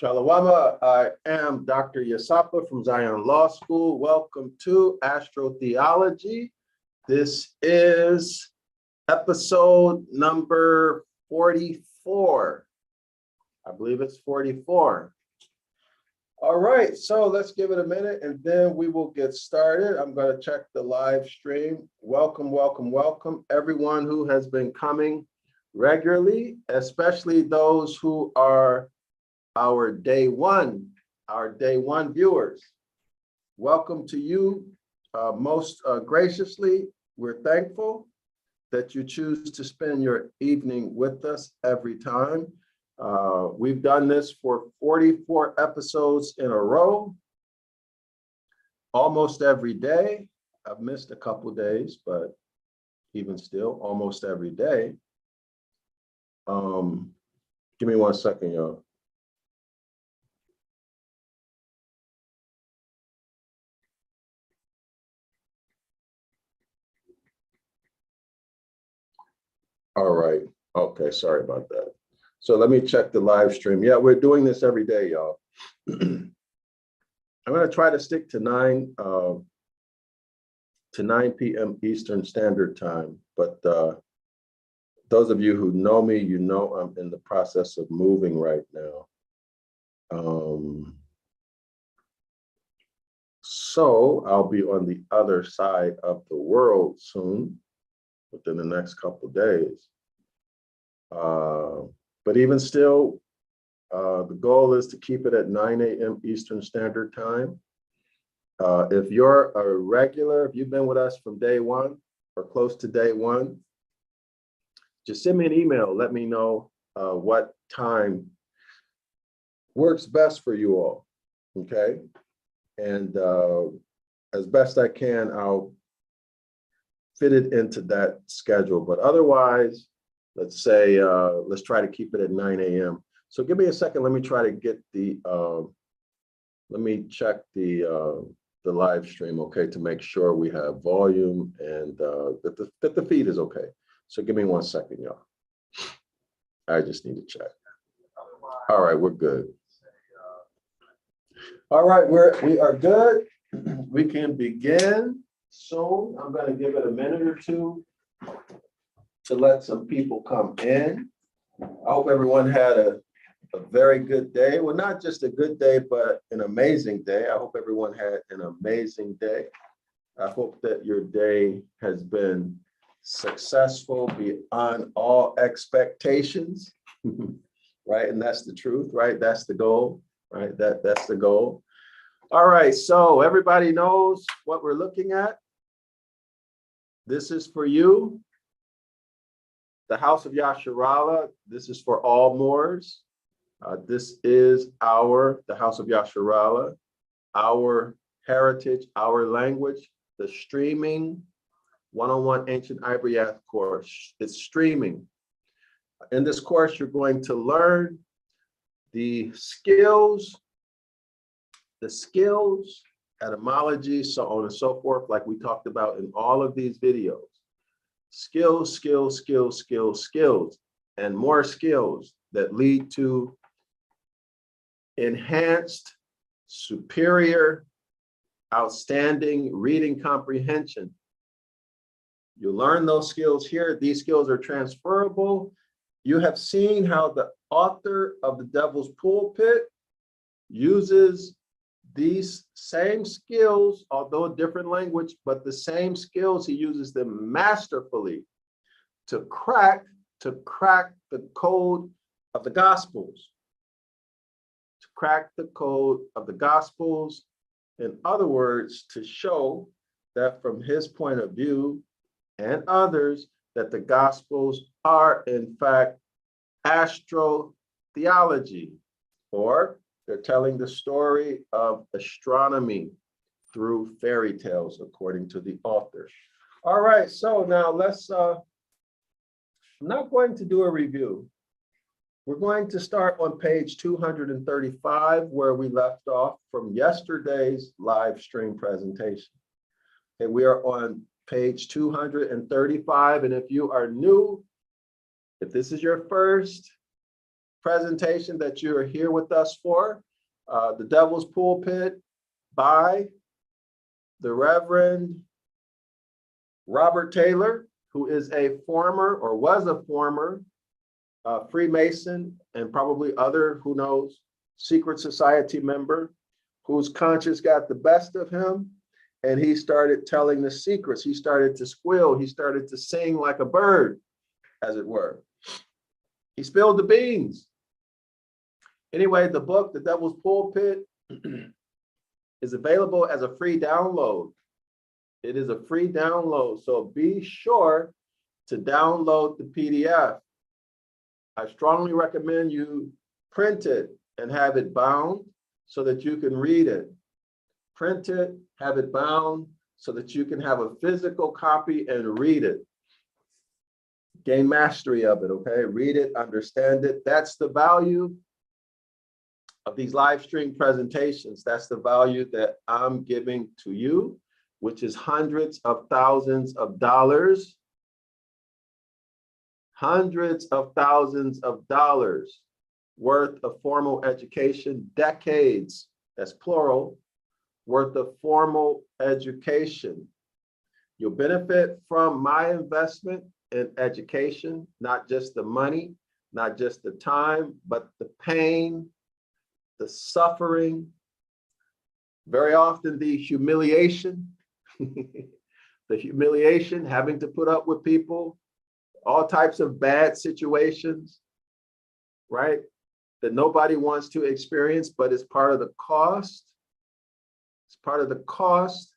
Shalawama, I am Dr. Yasapa from Zion Law School. Welcome to Astrotheology. This is episode number 44. I believe it's 44. All right, so let's give it a minute and then we will get started. I'm going to check the live stream. Welcome, welcome, welcome, everyone who has been coming regularly, especially those who are our day one viewers. Welcome to you most graciously. We're thankful that you choose to spend your evening with us every time. We've done this for 44 episodes in a row, almost every day. I've missed a couple days, but even still, almost every day. Give me 1 second, y'all. All right. Okay, sorry about that. So let me check the live stream. Yeah, we're doing this every day, y'all. I'm going to try to stick to 9 p.m. Eastern Standard Time. But those of you who know me, you know I'm in the process of moving right now. So I'll be on the other side of the world soon, within the next couple of days. But even still, the goal is to keep it at 9 a.m. Eastern Standard Time. If you're a regular, if you've been with us from day one or close to day one, just send me an email. Let me know what time works best for you all, okay? And as best I can, I'll fit it into that schedule. But otherwise, let's say, let's try to keep it at 9 a.m. So give me a second. Let me try to get the, let me check the live stream, okay, to make sure we have volume and that the feed is okay. So give me 1 second, y'all. I just need to check. All right, we're good. All right, we are good. We can begin soon. I'm going to give it a minute or two to let some people come in. I hope everyone had a very good day. Well, not just a good day, but an amazing day. I hope everyone had an amazing day. I hope that your day has been successful beyond all expectations, right? And that's the truth, right? That's the goal, right? That's the goal. All right, so everybody knows what we're looking at. This is for you. The House of Yasharallah, this is for all Moors. This is the House of Yasharallah, our heritage, our language, the streaming 101 Ancient Ibaryath course. It's streaming. In this course, you're going to learn the skills, etymology, so on and so forth, like we talked about in all of these videos. Skills, skills, skills, skills, skills, and more skills that lead to enhanced, superior, outstanding reading comprehension. You learn those skills here. These skills are transferable. You have seen how the author of the Devil's Pulpit uses these same skills, although a different language, but the same skills, he uses them masterfully to crack the code of the Gospels. To crack the code of the Gospels. In other words, to show that from his point of view and others, that the Gospels are in fact astrotheology, or they're telling the story of astronomy through fairy tales, according to the author. All right, so now let's, I'm not going to do a review. We're going to start on page 235, where we left off from yesterday's live stream presentation. Okay, we are on page 235, and if you are new, if this is your first presentation that you are here with us for. The Devil's Pulpit by the Reverend Robert Taylor, who is a former or was a former Freemason and probably other, who knows, secret society member whose conscience got the best of him. And he started telling the secrets. He started to squeal. He started to sing like a bird, as it were. He spilled the beans. Anyway, the book, The Devil's Pulpit, is available as a free download. It is a free download, so be sure to download the PDF. I strongly recommend you print it and have it bound so that you can read it. Print it, have it bound so that you can have a physical copy and read it. Gain mastery of it, okay? Read it, understand it. That's the value of these live stream presentations. That's the value that I'm giving to you, which is hundreds of thousands of dollars. Hundreds of thousands of dollars worth of formal education, decades, that's plural, worth of formal education. You'll benefit from my investment in education, not just the money, not just the time, but the pain, the suffering, very often the humiliation, the humiliation, having to put up with people, all types of bad situations, right? That nobody wants to experience, but it's part of the cost. It's part of the cost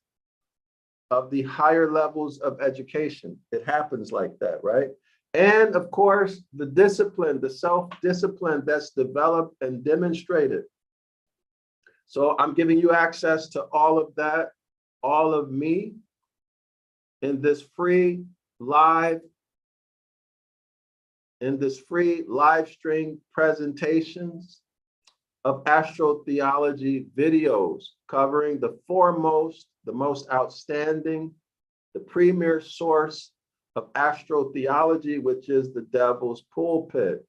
of the higher levels of education. It happens like that, right? And of course, the discipline, the self-discipline that's developed and demonstrated. So I'm giving you access to all of that, all of me, in this free live stream presentations of astrotheology videos covering the foremost, the most outstanding, the premier source of astrotheology, which is the Devil's Pulpit.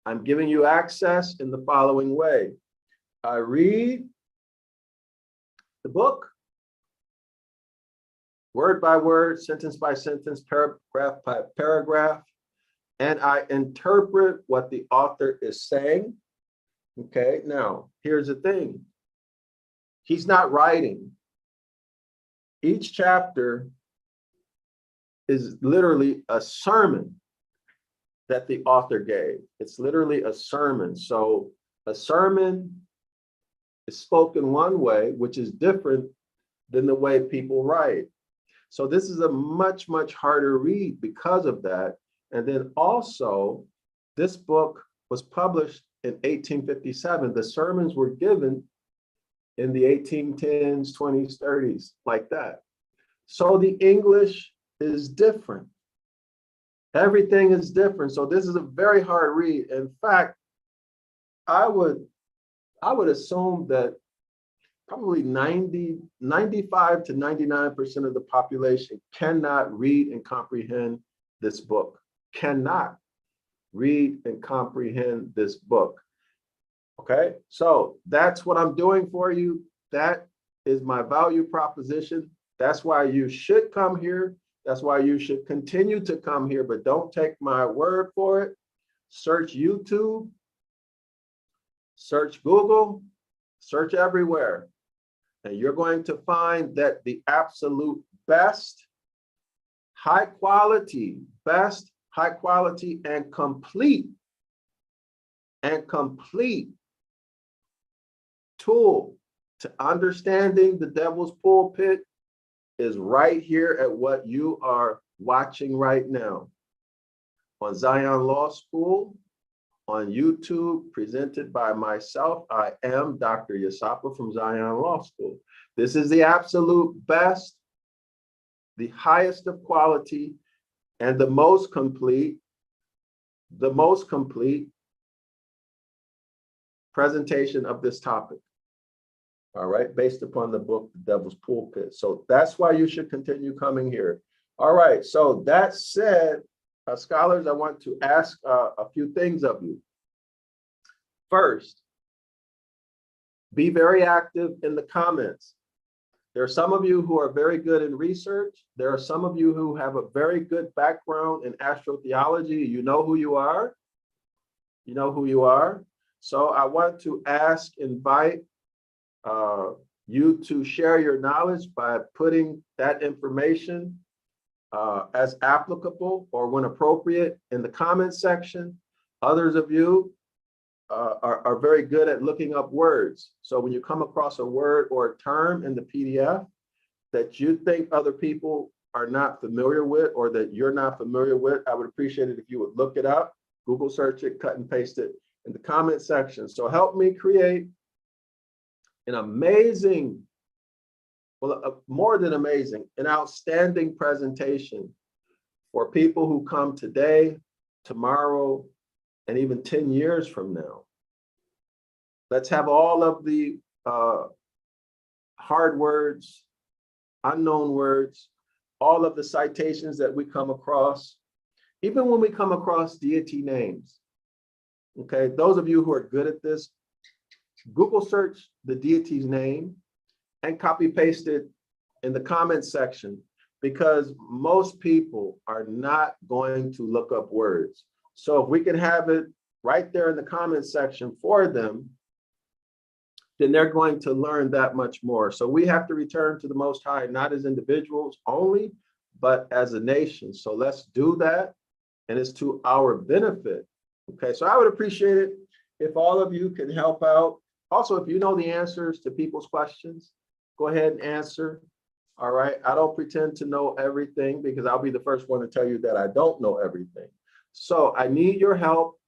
I'm giving you access in the following way. I read the book, word by word, sentence by sentence, paragraph by paragraph, and I interpret what the author is saying. Okay, now, here's the thing. He's not writing. Each chapter is literally a sermon that the author gave. It's literally a sermon. So a sermon is spoken one way, which is different than the way people write. So this is a much, much harder read because of that. And then also, this book was published in 1857. The sermons were given in the 1810s, 20s, 30s, like that. So the English is different. Everything is different. So this is a very hard read. In fact, I would assume that probably 95 to 99% of the population cannot read and comprehend this book, cannot read and comprehend this book. Okay, so that's what I'm doing for you. That is my value proposition. That's why you should come here. That's why you should continue to come here, but don't take my word for it. Search YouTube, search Google, search everywhere. And you're going to find that the absolute best, high quality, and complete tool to understanding the Devil's Pulpit is right here at what you are watching right now on Zion Law School, on YouTube, presented by myself. I am Dr. Yasapa from Zion Law School. This is the absolute best, the highest of quality, and the most complete presentation of this topic. All right, based upon the book, The Devil's Pulpit. So that's why you should continue coming here. All right, so that said, scholars, I want to ask a few things of you. First, be very active in the comments. There are some of you who are very good in research. There are some of you who have a very good background in astrotheology. You know who you are. You know who you are. So I want to invite you to share your knowledge by putting that information as applicable or when appropriate in the comment section. Others of you are very good at looking up words. So when you come across a word or a term in the PDF that you think other people are not familiar with or that you're not familiar with, I would appreciate it if you would look it up, Google search it, cut and paste it in the comment section. So help me create an amazing, well, more than amazing, an outstanding presentation for people who come today, tomorrow, and even 10 years from now. Let's have all of the hard words, unknown words, all of the citations that we come across, even when we come across deity names. Okay, those of you who are good at this, Google search the deity's name and copy paste it in the comment section, because most people are not going to look up words. So if we can have it right there in the comment section for them, then they're going to learn that much more. So we have to return to the Most High, not as individuals only, but as a nation. So let's do that, and it's to our benefit. Okay, so I would appreciate it if all of you can help out. Also, if you know the answers to people's questions, go ahead and answer. All right, I don't pretend to know everything, because I'll be the first one to tell you that I don't know everything. So I need your help.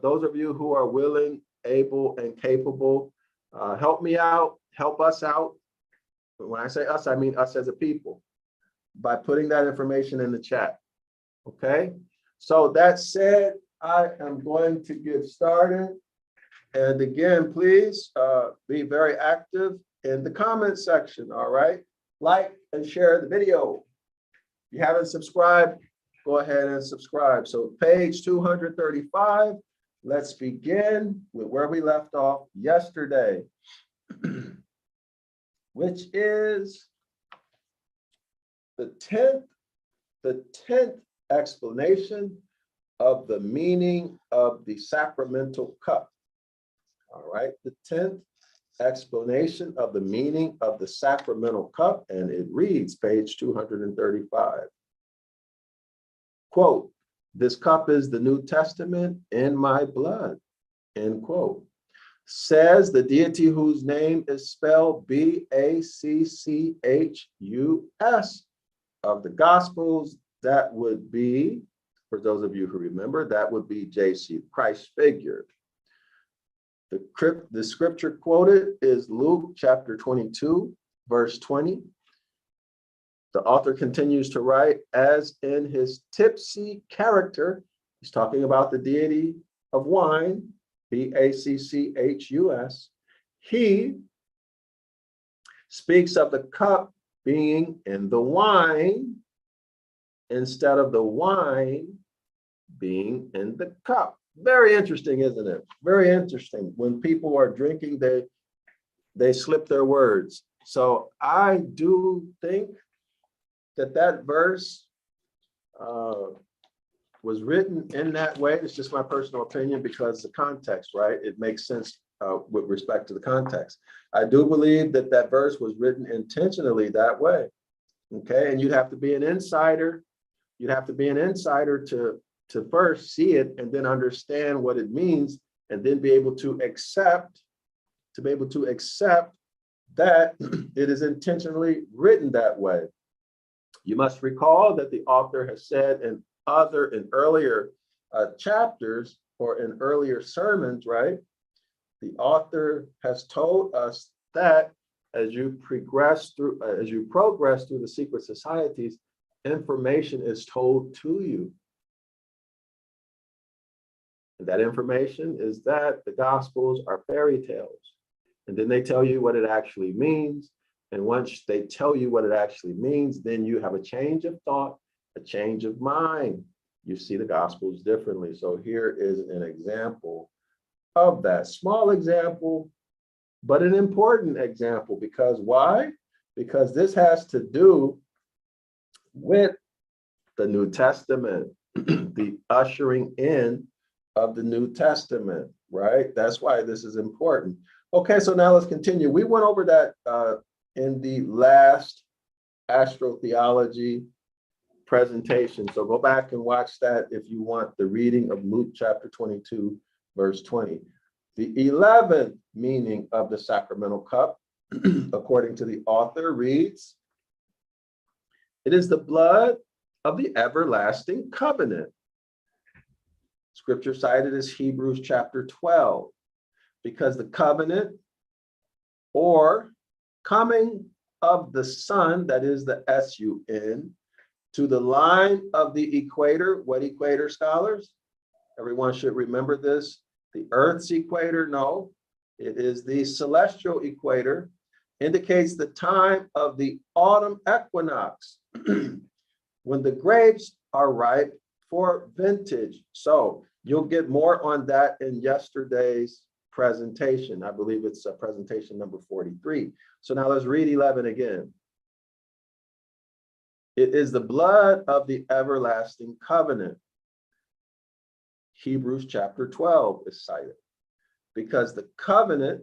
Those of you who are willing, able, and capable, help me out, help us out. When I say us, I mean us as a people, by putting that information in the chat. Okay, so that said, I am going to get started. And again, please be very active in the comment section. All right, like and share the video. If you haven't subscribed, go ahead and subscribe. So page 235, let's begin with where we left off yesterday, which is the 10th explanation of the meaning of the sacramental cup. All right, the 10th explanation of the meaning of the sacramental cup, and it reads, page 235. Quote, "This cup is the New Testament in my blood," end quote. Says the deity whose name is spelled Bacchus of the Gospels. That would be, for those of you who remember, that would be JC, Christ figure. The scripture quoted is Luke chapter 22, verse 20. The author continues to write, as in his tipsy character, he's talking about the deity of wine, Bacchus, he speaks of the cup being in the wine instead of the wine being in the cup. Very interesting, isn't it? Very interesting. When people are drinking, they slip their words. So I do think that verse was written in that way. It's just my personal opinion, because the context, right? It makes sense with respect to the context. I do believe that verse was written intentionally that way. Okay, and you'd have to be an insider. You'd have to be an insider to first see it and then understand what it means, and then be able to accept that it is intentionally written that way. You must recall that the author has said in earlier chapters or in earlier sermons, right? The author has told us that as you progress through the secret societies, information is told to you. And that information is that the Gospels are fairy tales. And then they tell you what it actually means. And once they tell you what it actually means, then you have a change of thought, a change of mind. you see the Gospels differently. So here is an example of that. Small example, but an important example. Because why? Because this has to do with the New Testament, the ushering in of the New Testament, right? That's why this is important. Okay, so now let's continue. We went over that in the last astrotheology presentation. So go back and watch that if you want the reading of Luke chapter 22, verse 20. The 11th meaning of the sacramental cup, according to the author, reads, it is the blood of the everlasting covenant. Scripture cited is Hebrews chapter 12, because the covenant or coming of the sun, that is the S-U-N, to the line of the equator. What equator, scholars? Everyone should remember this. The Earth's equator, no, it is the celestial equator, indicates the time of the autumn equinox, when the grapes are ripe for vintage. So you'll get more on that in yesterday's presentation. I believe it's presentation number 43. So now let's read 11 again. It is the blood of the everlasting covenant. Hebrews chapter 12 is cited, because the covenant,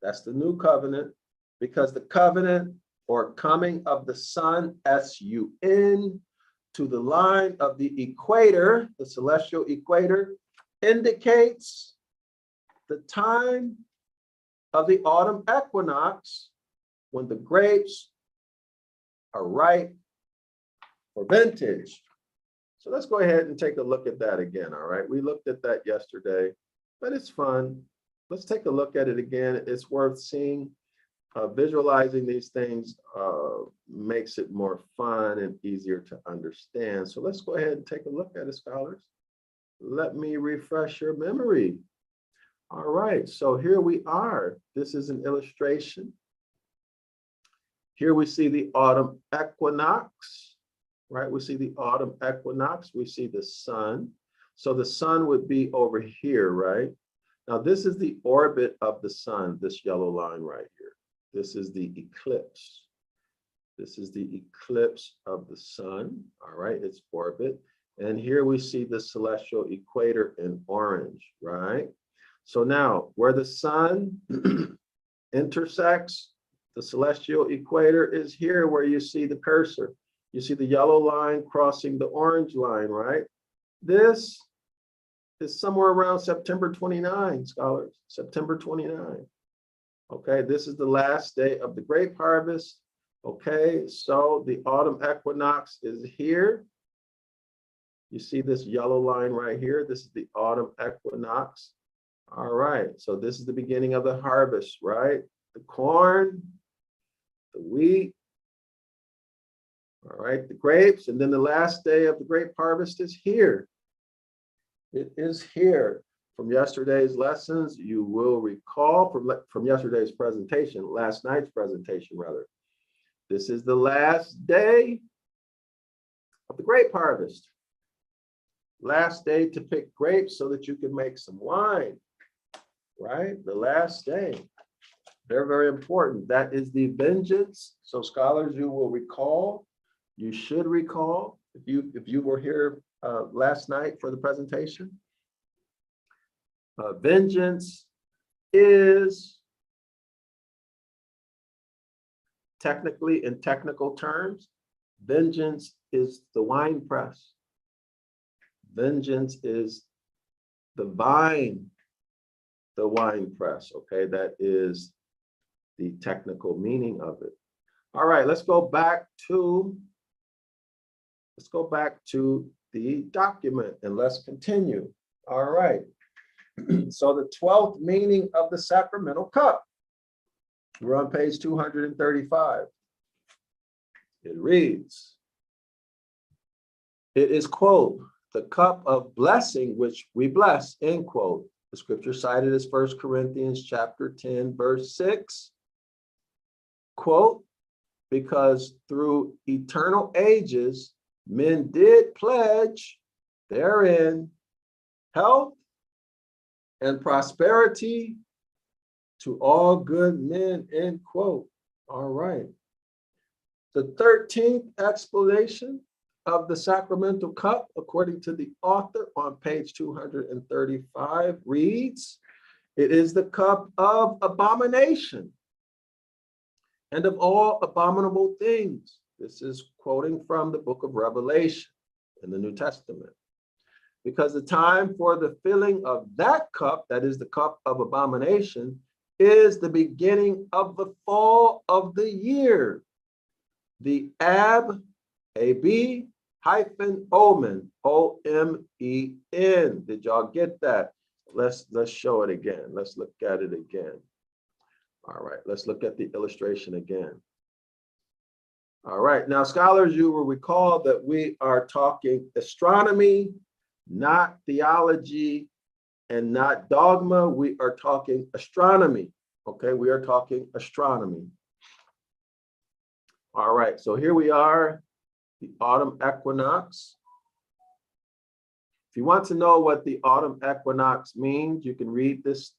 that's the new covenant, because the covenant or coming of the sun, S-U-N, to the line of the equator, the celestial equator, indicates the time of the autumn equinox, when the grapes are ripe for vintage. So let's go ahead and take a look at that again, all right? We looked at that yesterday, but it's fun. Let's take a look at it again. It's worth seeing. Visualizing these things makes it more fun and easier to understand. So let's go ahead and take a look at it, scholars. Let me refresh your memory. All right, so here we are. This is an illustration. Here we see the autumn equinox, right? We see the autumn equinox. We see the sun. So the sun would be over here, right? Now this is the orbit of the sun, this yellow line right here. This is the eclipse. This is the eclipse of the sun, all right, its orbit. And here we see the celestial equator in orange, right? So now where the sun intersects the celestial equator is here where you see the cursor. You see the yellow line crossing the orange line, right? This is somewhere around September 29, scholars, September 29. Okay, this is the last day of the grape harvest. Okay, so the autumn equinox is here. You see this yellow line right here. This is the autumn equinox. All right, so this is the beginning of the harvest, right? The corn, the wheat, all right, the grapes, and then the last day of the grape harvest is here. It is here. From yesterday's lessons, you will recall from yesterday's presentation, last night's presentation rather. This is the last day of the grape harvest. Last day to pick grapes so that you can make some wine, right? The last day. Very, very important. That is the vengeance. So scholars, you will recall, you should recall, if you were here last night for the presentation, vengeance is, technically, in technical terms, vengeance is the wine press. Vengeance is the vine, the wine press, okay? That is the technical meaning of it. All right, let's go back to the document and let's continue. All right. So the 12th meaning of the sacramental cup. We're on page 235. It reads, it is, quote, the cup of blessing which we bless, end quote. The scripture cited is 1 Corinthians chapter 10, verse 6. Quote, because through eternal ages, men did pledge therein health and prosperity to all good men, end quote. All right. The 13th explanation of the sacramental cup, according to the author on page 235, reads, it is the cup of abomination and of all abominable things. This is quoting from the book of Revelation in the New Testament. Because the time for the filling of that cup, that is the cup of abomination, is the beginning of the fall of the year. The AB hyphen Omen, O-M-E-N. Did y'all get that? Let's show it again. Let's look at it again. All right, let's look at the illustration again. All right, now scholars, you will recall that we are talking astronomy, not theology, and not dogma. We are talking astronomy. Okay, we are talking astronomy. All right, so here we are, the autumn equinox. If you want to know what the autumn equinox means, you can read this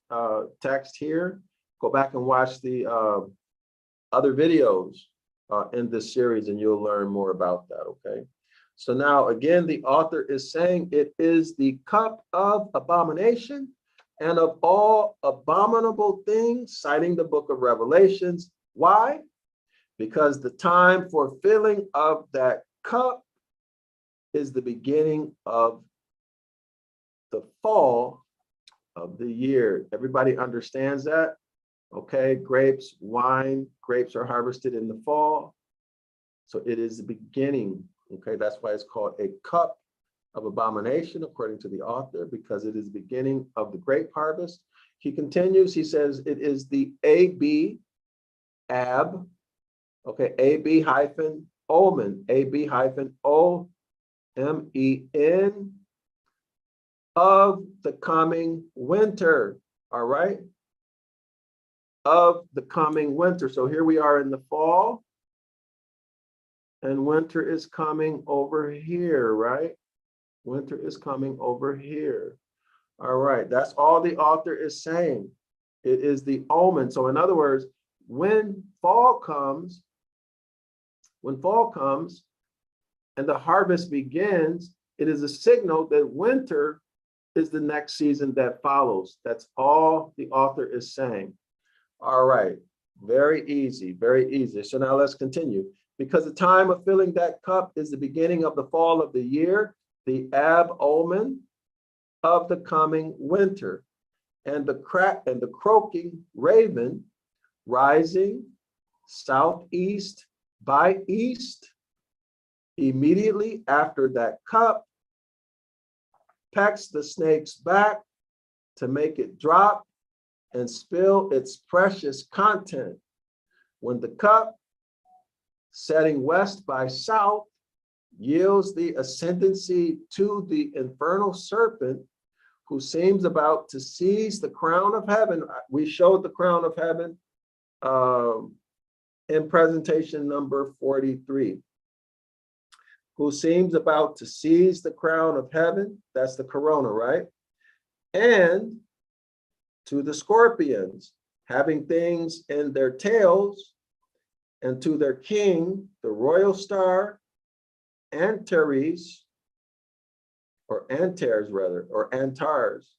text here. Go back and watch the other videos in this series and you'll learn more about that, okay? So now again, the author is saying it is the cup of abomination and of all abominable things, citing the book of Revelations. Why? Because the time for filling of that cup is the beginning of the fall of the year. Everybody understands that? Okay, grapes, wine, grapes are harvested in the fall. So it is the beginning. Okay, that's why it's called a cup of abomination, according to the author, because it is the beginning of the grape harvest. He continues, he says it is the AB, okay, AB hyphen Omen, AB hyphen O-M-E-N, of the coming winter, all right? Of the coming winter. So here we are in the fall, and winter is coming over here, right? Winter is coming over here. All right, that's all the author is saying. It is the omen. So in other words, when fall comes and the harvest begins, it is a signal that winter is the next season that follows. That's all the author is saying. All right, very easy, very easy. So now let's continue. Because the time of filling that cup is the beginning of the fall of the year, the omen of the coming winter, and the croaking raven rising southeast by east immediately after that cup pecks the snake's back to make it drop and spill its precious content. When the cup, setting west by south, yields the ascendancy to the infernal serpent, who seems about to seize the crown of heaven. We showed the crown of heaven in presentation number 43. Who seems about to seize the crown of heaven, that's the corona, right? And to the scorpions, having things in their tails, and to their king, the royal star, Antares, or Antares rather, or Antares,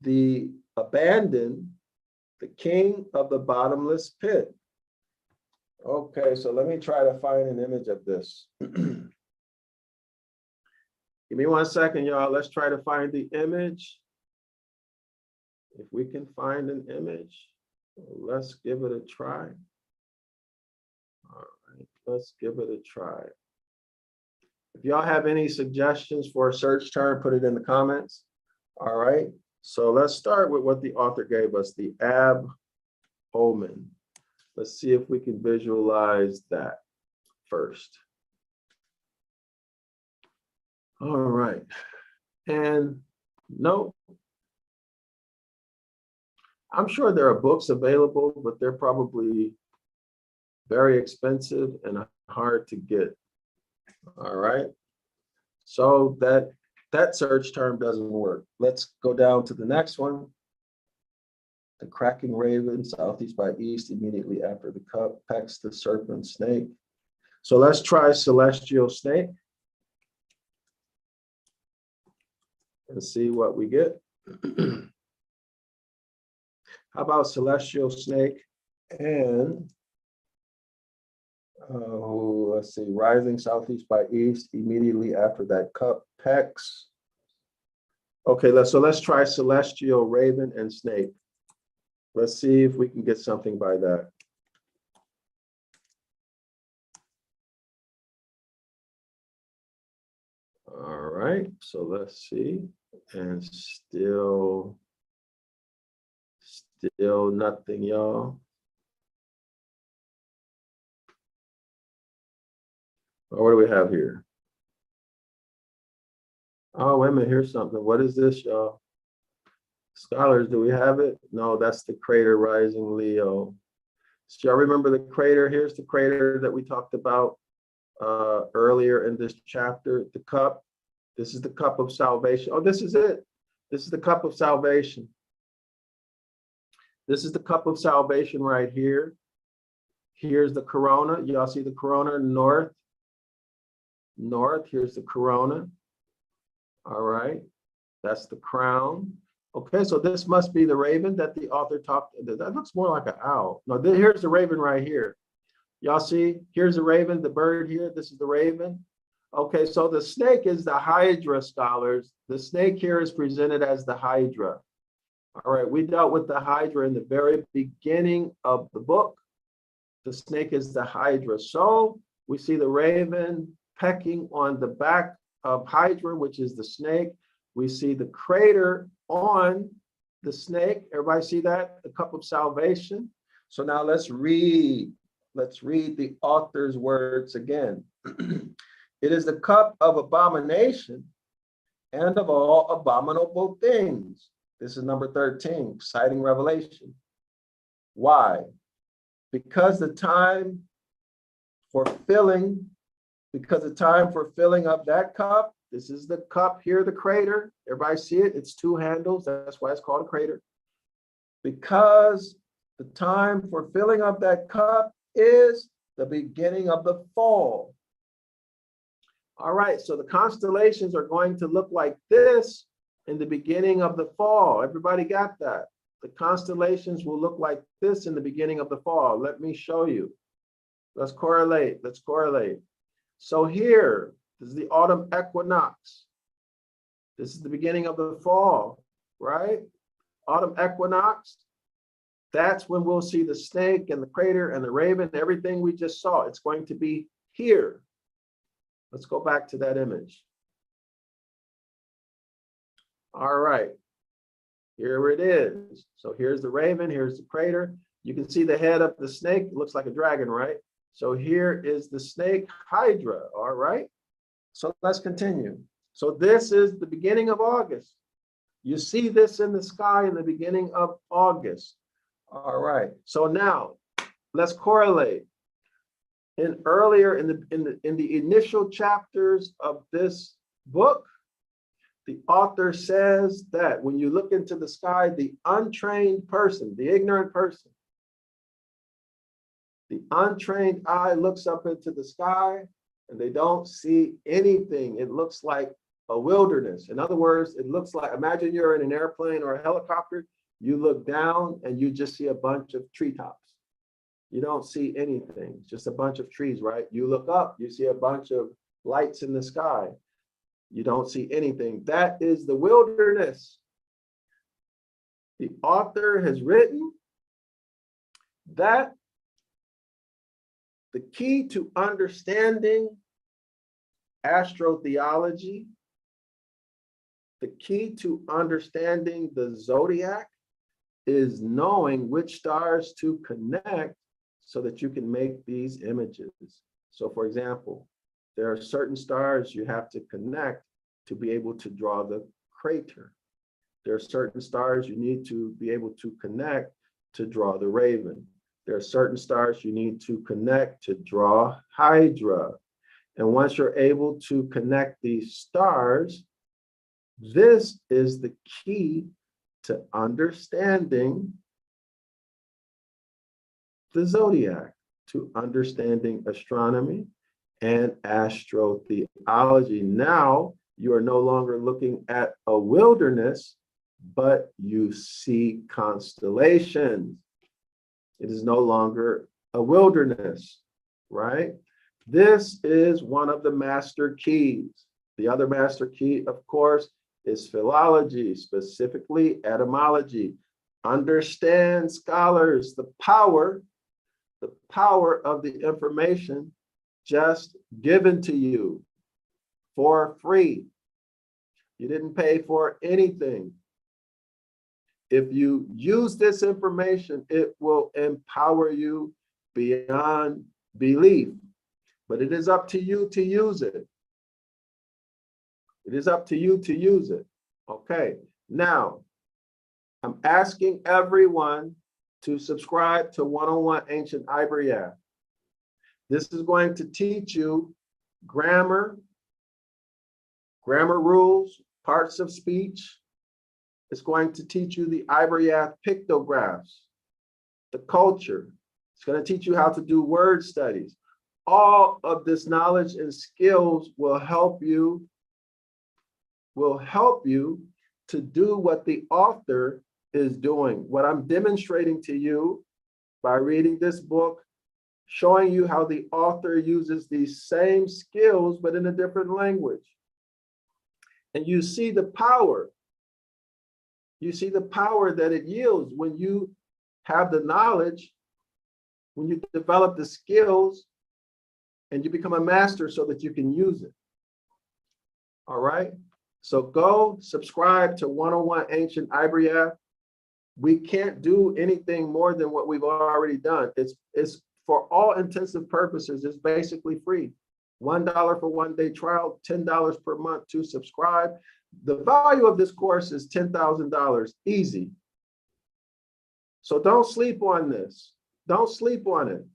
the abandoned, the king of the bottomless pit. Okay, so let me try to find an image of this. Give me 1 second, y'all. Let's try to find the image. If we can find an image, let's give it a try. All right, let's give it a try. If y'all have any suggestions for a search term, put it in the comments. All right, so let's start with what the author gave us, the omen. Let's see if we can visualize that first. All right, and no, I'm sure there are books available, but they're probably very expensive and hard to get. All right, So that search term doesn't work. Let's go down to the next one. The cracking raven, southeast by east, immediately after the cup, pecks the serpent snake. So let's try celestial snake and see what we get. How about celestial snake and let's see, rising southeast by east, immediately after that cup, pecks. Okay, let's try celestial raven and snake. Let's see if we can get something by that. All right, so let's see, and still nothing, y'all. Oh, what do we have here? Oh, wait a minute, here's something. What is this, y'all? Scholars, do we have it? No, that's the crater rising Leo. So y'all remember the crater? Here's the crater that we talked about earlier in this chapter, the cup. This is the cup of salvation. Oh, this is it. This is the cup of salvation. This is the cup of salvation right here. Here's the corona. Y'all see the corona north? North, here's the corona. All right, that's the crown. Okay, so this must be the raven that the author talked. That looks more like an owl. No, here's the raven right here. Y'all see, here's the raven, the bird here. This is the raven. Okay, so the snake is the hydra, scholars. The snake here is presented as the hydra. All right, we dealt with the hydra in the very beginning of the book. The snake is the hydra. So we see the raven pecking on the back of hydra, which is the snake. We see the crater on the snake. Everybody see that? The cup of salvation. So now let's read the author's words again. It is the cup of abomination and of all abominable things. This is number 13, citing Revelation. Why? Because the time for filling up that cup, this is the cup here, the crater. Everybody see it? It's two handles. That's why it's called a crater. Because the time for filling up that cup is the beginning of the fall. All right, so the constellations are going to look like this in the beginning of the fall. Everybody got that? The constellations will look like this in the beginning of the fall. Let me show you. Let's correlate. So here, this is the autumn equinox. This is the beginning of the fall, right? Autumn equinox. That's when we'll see the snake and the crater and the raven, everything we just saw. It's going to be here. Let's go back to that image. All right, here it is. So here's the raven, here's the crater. You can see the head of the snake. It looks like a dragon, right? So here is the snake hydra, all right? So let's continue. So this is the beginning of August. You see this in the sky in the beginning of August. All right, so now let's correlate. Earlier in the initial chapters of this book, the author says that when you look into the sky, the untrained person, the ignorant person, the untrained eye looks up into the sky and they don't see anything. It looks like a wilderness. In other words, it looks like, imagine you're in an airplane or a helicopter, you look down and you just see a bunch of treetops. You don't see anything, just a bunch of trees, right? You look up, you see a bunch of lights in the sky. You don't see anything. That is the wilderness. The author has written that the key to understanding astrotheology, the key to understanding the zodiac is knowing which stars to connect so that you can make these images. So for example, there are certain stars you have to connect to be able to draw the crater. There are certain stars you need to be able to connect to draw the raven. There are certain stars you need to connect to draw Hydra. And once you're able to connect these stars, this is the key to understanding the zodiac, to understanding astronomy and astrotheology. Now you are no longer looking at a wilderness, but you see constellations. It is no longer a wilderness, right? This is one of the master keys. The other master key, of course, is philology, specifically etymology. Understand, scholars, the power of the information just given to you for free. You didn't pay for anything. If you use this information, it will empower you beyond belief. But it is up to you to use it. It is up to you to use it. Okay, now I'm asking everyone to subscribe to 101 Ancient Ibaryath. This is going to teach you grammar rules, parts of speech. It's going to teach you the Ibaryath pictographs, the culture. It's going to teach you how to do word studies. All of this knowledge and skills will help you to do what the author is doing. What I'm demonstrating to you by reading this book, showing you how the author uses these same skills, but in a different language. And you see the power. You see the power that it yields when you have the knowledge, when you develop the skills, and you become a master so that you can use it. All right. So go subscribe to 101 Ancient Ibaryath. We can't do anything more than what we've already done. It's for all intensive purposes, it's basically free. $1 for 1 day trial, $10 per month to subscribe. The value of this course is $10,000 easy. So don't sleep on this. Don't sleep on it.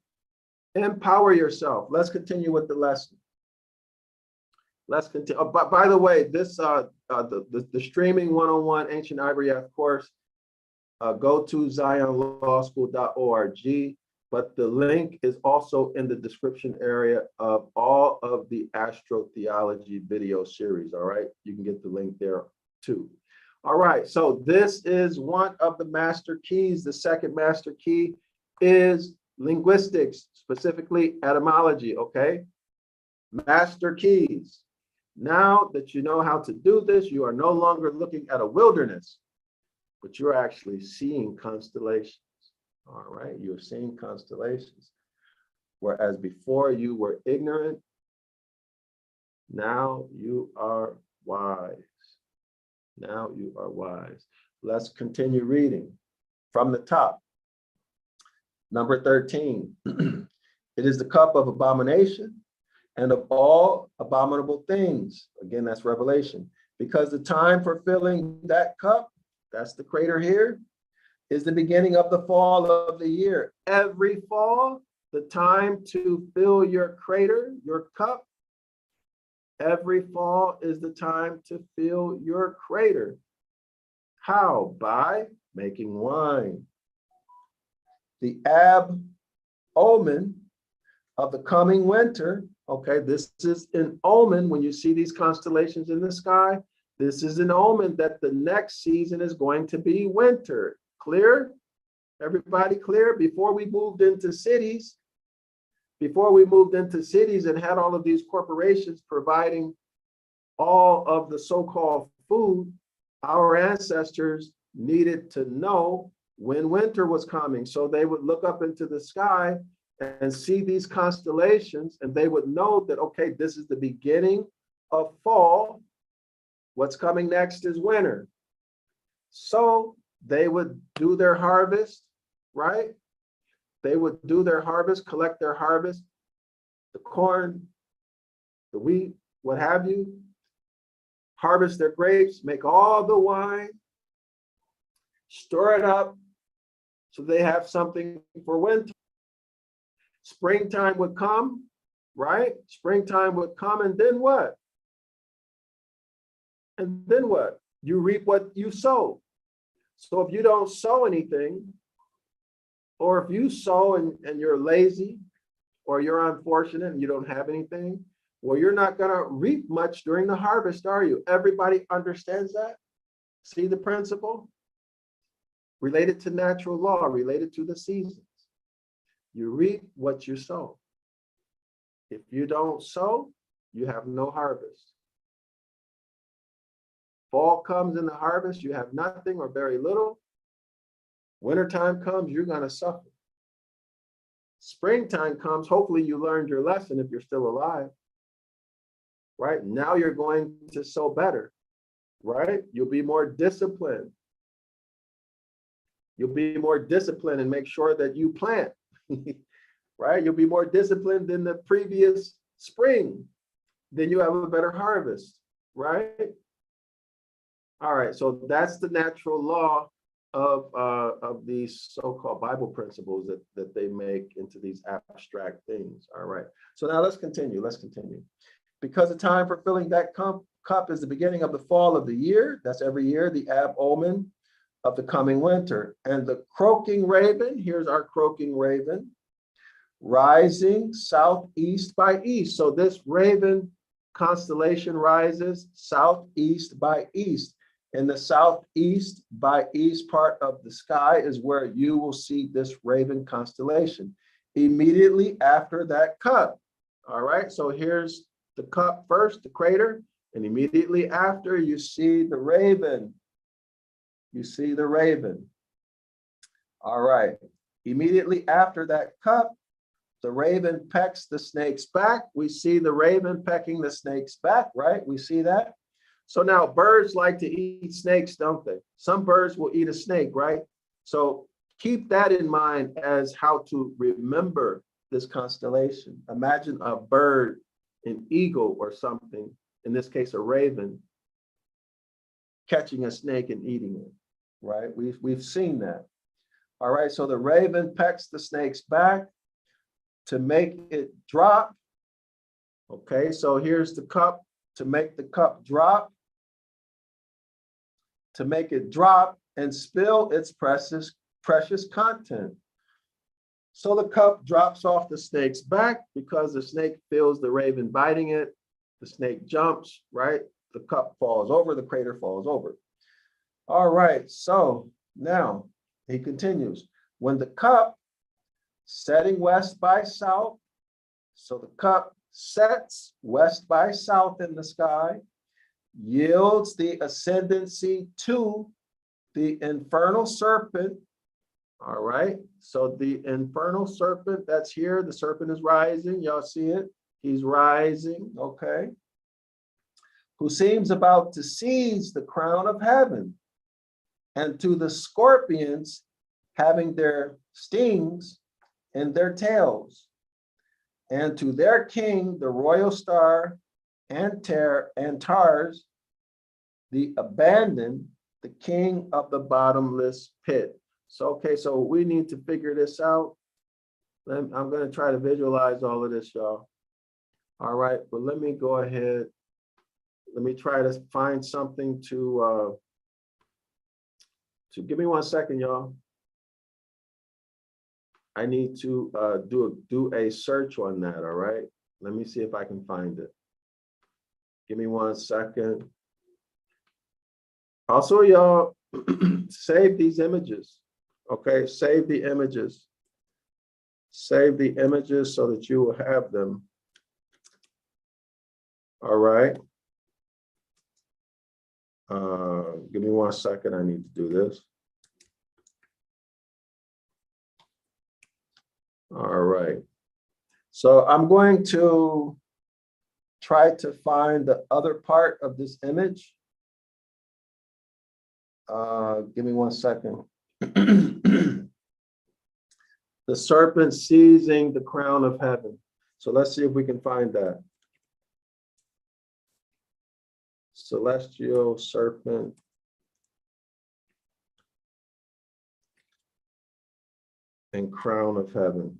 Empower yourself. Let's continue with the lesson. Let's continue. Oh, by the way, this the streaming 101 Ancient Ibaryath course, go to zionlawschool.org, but the link is also in the description area of all of the astrotheology video series. All right, you can get the link there too. All right, so this is one of the master keys. The second master key is linguistics, specifically etymology. Okay, master keys. Now that you know how to do this, you are no longer looking at a wilderness, but you're actually seeing constellations. All right, you're seeing constellations. Whereas before you were ignorant, now you are wise. Now you are wise. Let's continue reading from the top. Number 13. It is the cup of abomination and of all abominable things. Again, that's Revelation. Because the time for filling that cup, that's the crater here, is the beginning of the fall of the year. Every fall, the time to fill your crater, your cup, every fall is the time to fill your crater. How? By making wine. The omen of the coming winter. Okay, this is an omen. When you see these constellations in the sky, this is an omen that the next season is going to be winter. Clear? Everybody clear? Before we moved into cities and had all of these corporations providing all of the so-called food, our ancestors needed to know when winter was coming. So they would look up into the sky and see these constellations, and they would know that, okay, this is the beginning of fall. What's coming next is winter. So they would do their harvest, right? They would do their harvest, collect their harvest, the corn, the wheat, what have you, harvest their grapes, make all the wine, stir it up so they have something for winter. Springtime would come, right? Springtime would come, and then what? And then what? You reap what you sow. So if you don't sow anything, or if you sow and you're lazy, or you're unfortunate and you don't have anything, well, you're not going to reap much during the harvest, are you? Everybody understands that? See the principle? Related to natural law, related to the seasons. You reap what you sow. If you don't sow, you have no harvest. Fall comes in the harvest, you have nothing or very little. Wintertime comes, you're going to suffer. Springtime comes, hopefully you learned your lesson if you're still alive. Right? Now you're going to sow better. Right? You'll be more disciplined. You'll be more disciplined and make sure that you plant. Right? You'll be more disciplined than the previous spring. Then you have a better harvest. Right? All right, so that's the natural law of these so-called Bible principles that they make into these abstract things. All right, so now let's continue. Because the time for filling that cup is the beginning of the fall of the year. That's every year, the ab omen of the coming winter. And the croaking raven, here's our croaking raven, rising southeast by east. So this raven constellation rises southeast by east. In the southeast by east part of the sky is where you will see this raven constellation immediately after that cup. All right, so here's the cup first, the crater, and immediately after you see the raven. You see the raven. All right, immediately after that cup, the raven pecks the snake's back. We see the raven pecking the snake's back, right? We see that. So now birds like to eat snakes, don't they? Some birds will eat a snake, right? So keep that in mind as how to remember this constellation. Imagine a bird, an eagle or something, in this case, a raven, catching a snake and eating it, right? We've seen that. All right, so the raven pecks the snake's back to make it drop. Okay, so here's the cup to make the cup drop. To make it drop and spill its precious content. So the cup drops off the snake's back because the snake feels the raven biting it. The snake jumps, right? The cup falls over, the crater falls over. All right, so now he continues. When the cup setting west by south, so the cup sets west by south in the sky, yields the ascendancy to the infernal serpent. All right, so the infernal serpent that's here, the serpent is rising. Y'all see it? He's rising, okay? Who seems about to seize the crown of heaven, and to the scorpions having their stings in their tails, and to their king, the royal star, Antares, the abandoned, the king of the bottomless pit. So, okay, so we need to figure this out. I'm going to try to visualize all of this, y'all. All right, but let me go ahead. Let me try to find something to give me 1 second, y'all. I need to do a search on that, all right? Let me see if I can find it. Give me 1 second. Also, y'all, save these images, okay? Save the images. Save the images so that you will have them. All right. Give me 1 second. I need to do this. All right. So I'm going to try to find the other part of this image. Give me 1 second. The serpent seizing the crown of heaven. So let's see if we can find that. Celestial serpent. And crown of heaven.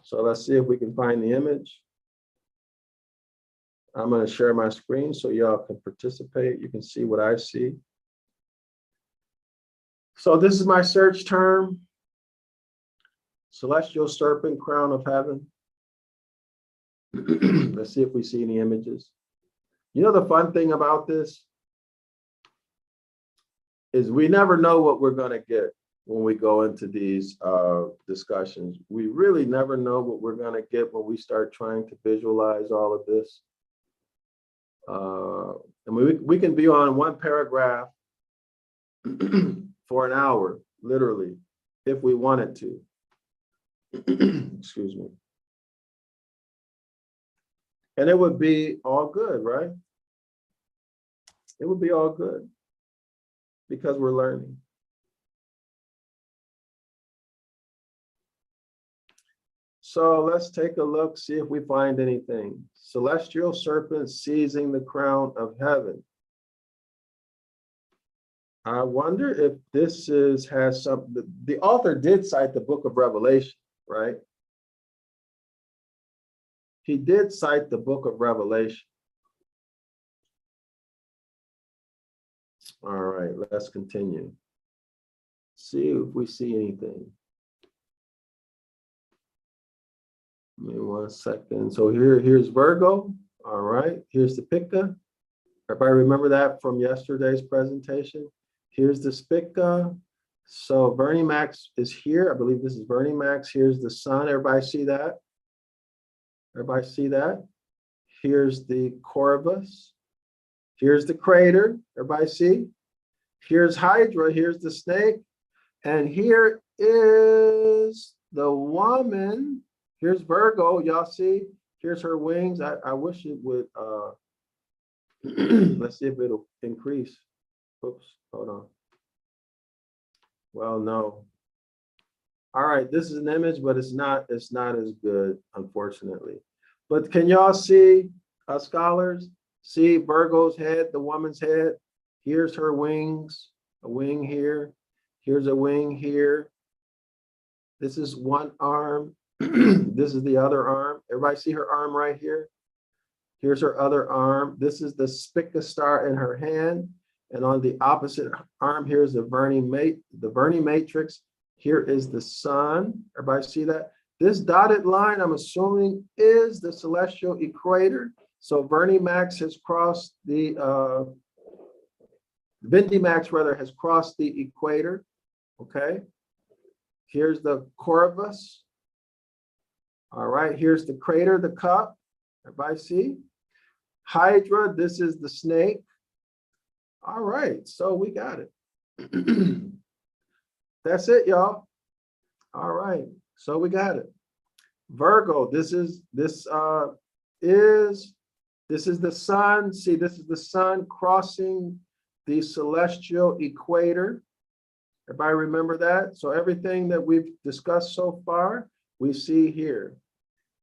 So let's see if we can find the image. I'm going to share my screen so y'all can participate. You can see what I see. So this is my search term. Celestial serpent, crown of heaven. Let's see if we see any images. You know, the fun thing about this is we never know what we're going to get when we go into these discussions. We really never know what we're going to get when we start trying to visualize all of this. And we can be on one paragraph for an hour, literally, if we wanted to. Excuse me. And it would be all good, right? It would be all good because we're learning. So let's take a look, see if we find anything. Celestial serpent seizing the crown of heaven. I wonder if this has some, the author did cite the book of Revelation, right? He did cite the book of Revelation. All right, let's continue. See if we see anything. Give me 1 second. So here's Virgo. All right, here's the Pica. Everybody remember that from yesterday's presentation? Here's the Spica. So Bernie Max is here. I believe this is Bernie Max. Here's the sun. Everybody see that? Everybody see that? Here's the Corvus. Here's the crater. Everybody see? Here's Hydra. Here's the snake. And here is the woman. Here's Virgo. Y'all see? Here's her wings. I wish it would. Let's see if it'll increase. Oops, hold on. Well, no. All right, this is an image, but it's not as good, unfortunately. But can y'all see, scholars? See Virgo's head, the woman's head? Here's her wings, a wing here. Here's a wing here. This is one arm. This is the other arm. Everybody see her arm right here? Here's her other arm. This is the Spica star in her hand. And on the opposite arm, here's the Verney matrix. Here is the sun. Everybody see that? This dotted line, I'm assuming, is the celestial equator. So Verney Max has crossed the, Vindy Max rather has crossed the equator. Okay. Here's the Corvus. All right, here's the crater, the cup. Everybody see? Hydra, this is the snake. All right, so we got it. That's it, y'all. All right, so we got it. Virgo, this is the sun. See, this is the sun crossing the celestial equator. Everybody remember that? So everything that we've discussed so far, we see here.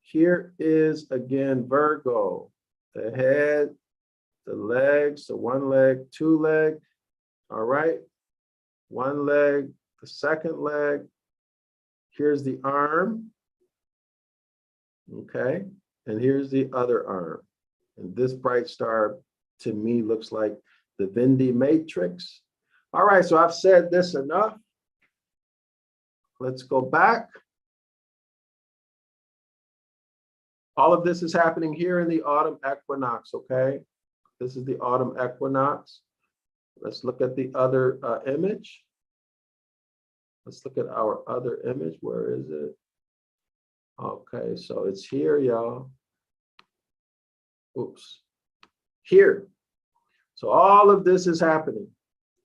Here is again Virgo, the head, the legs, so one leg, two leg, all right, one leg, the second leg, here's the arm, okay, and here's the other arm. And this bright star to me looks like the Vindy matrix. All right, so I've said this enough. Let's go back. All of this is happening here in the autumn equinox, okay? This is the autumn equinox. Let's look at the other image. Let's look at our other image. Where is it? Okay, so it's here, y'all. Oops. Here. So all of this is happening,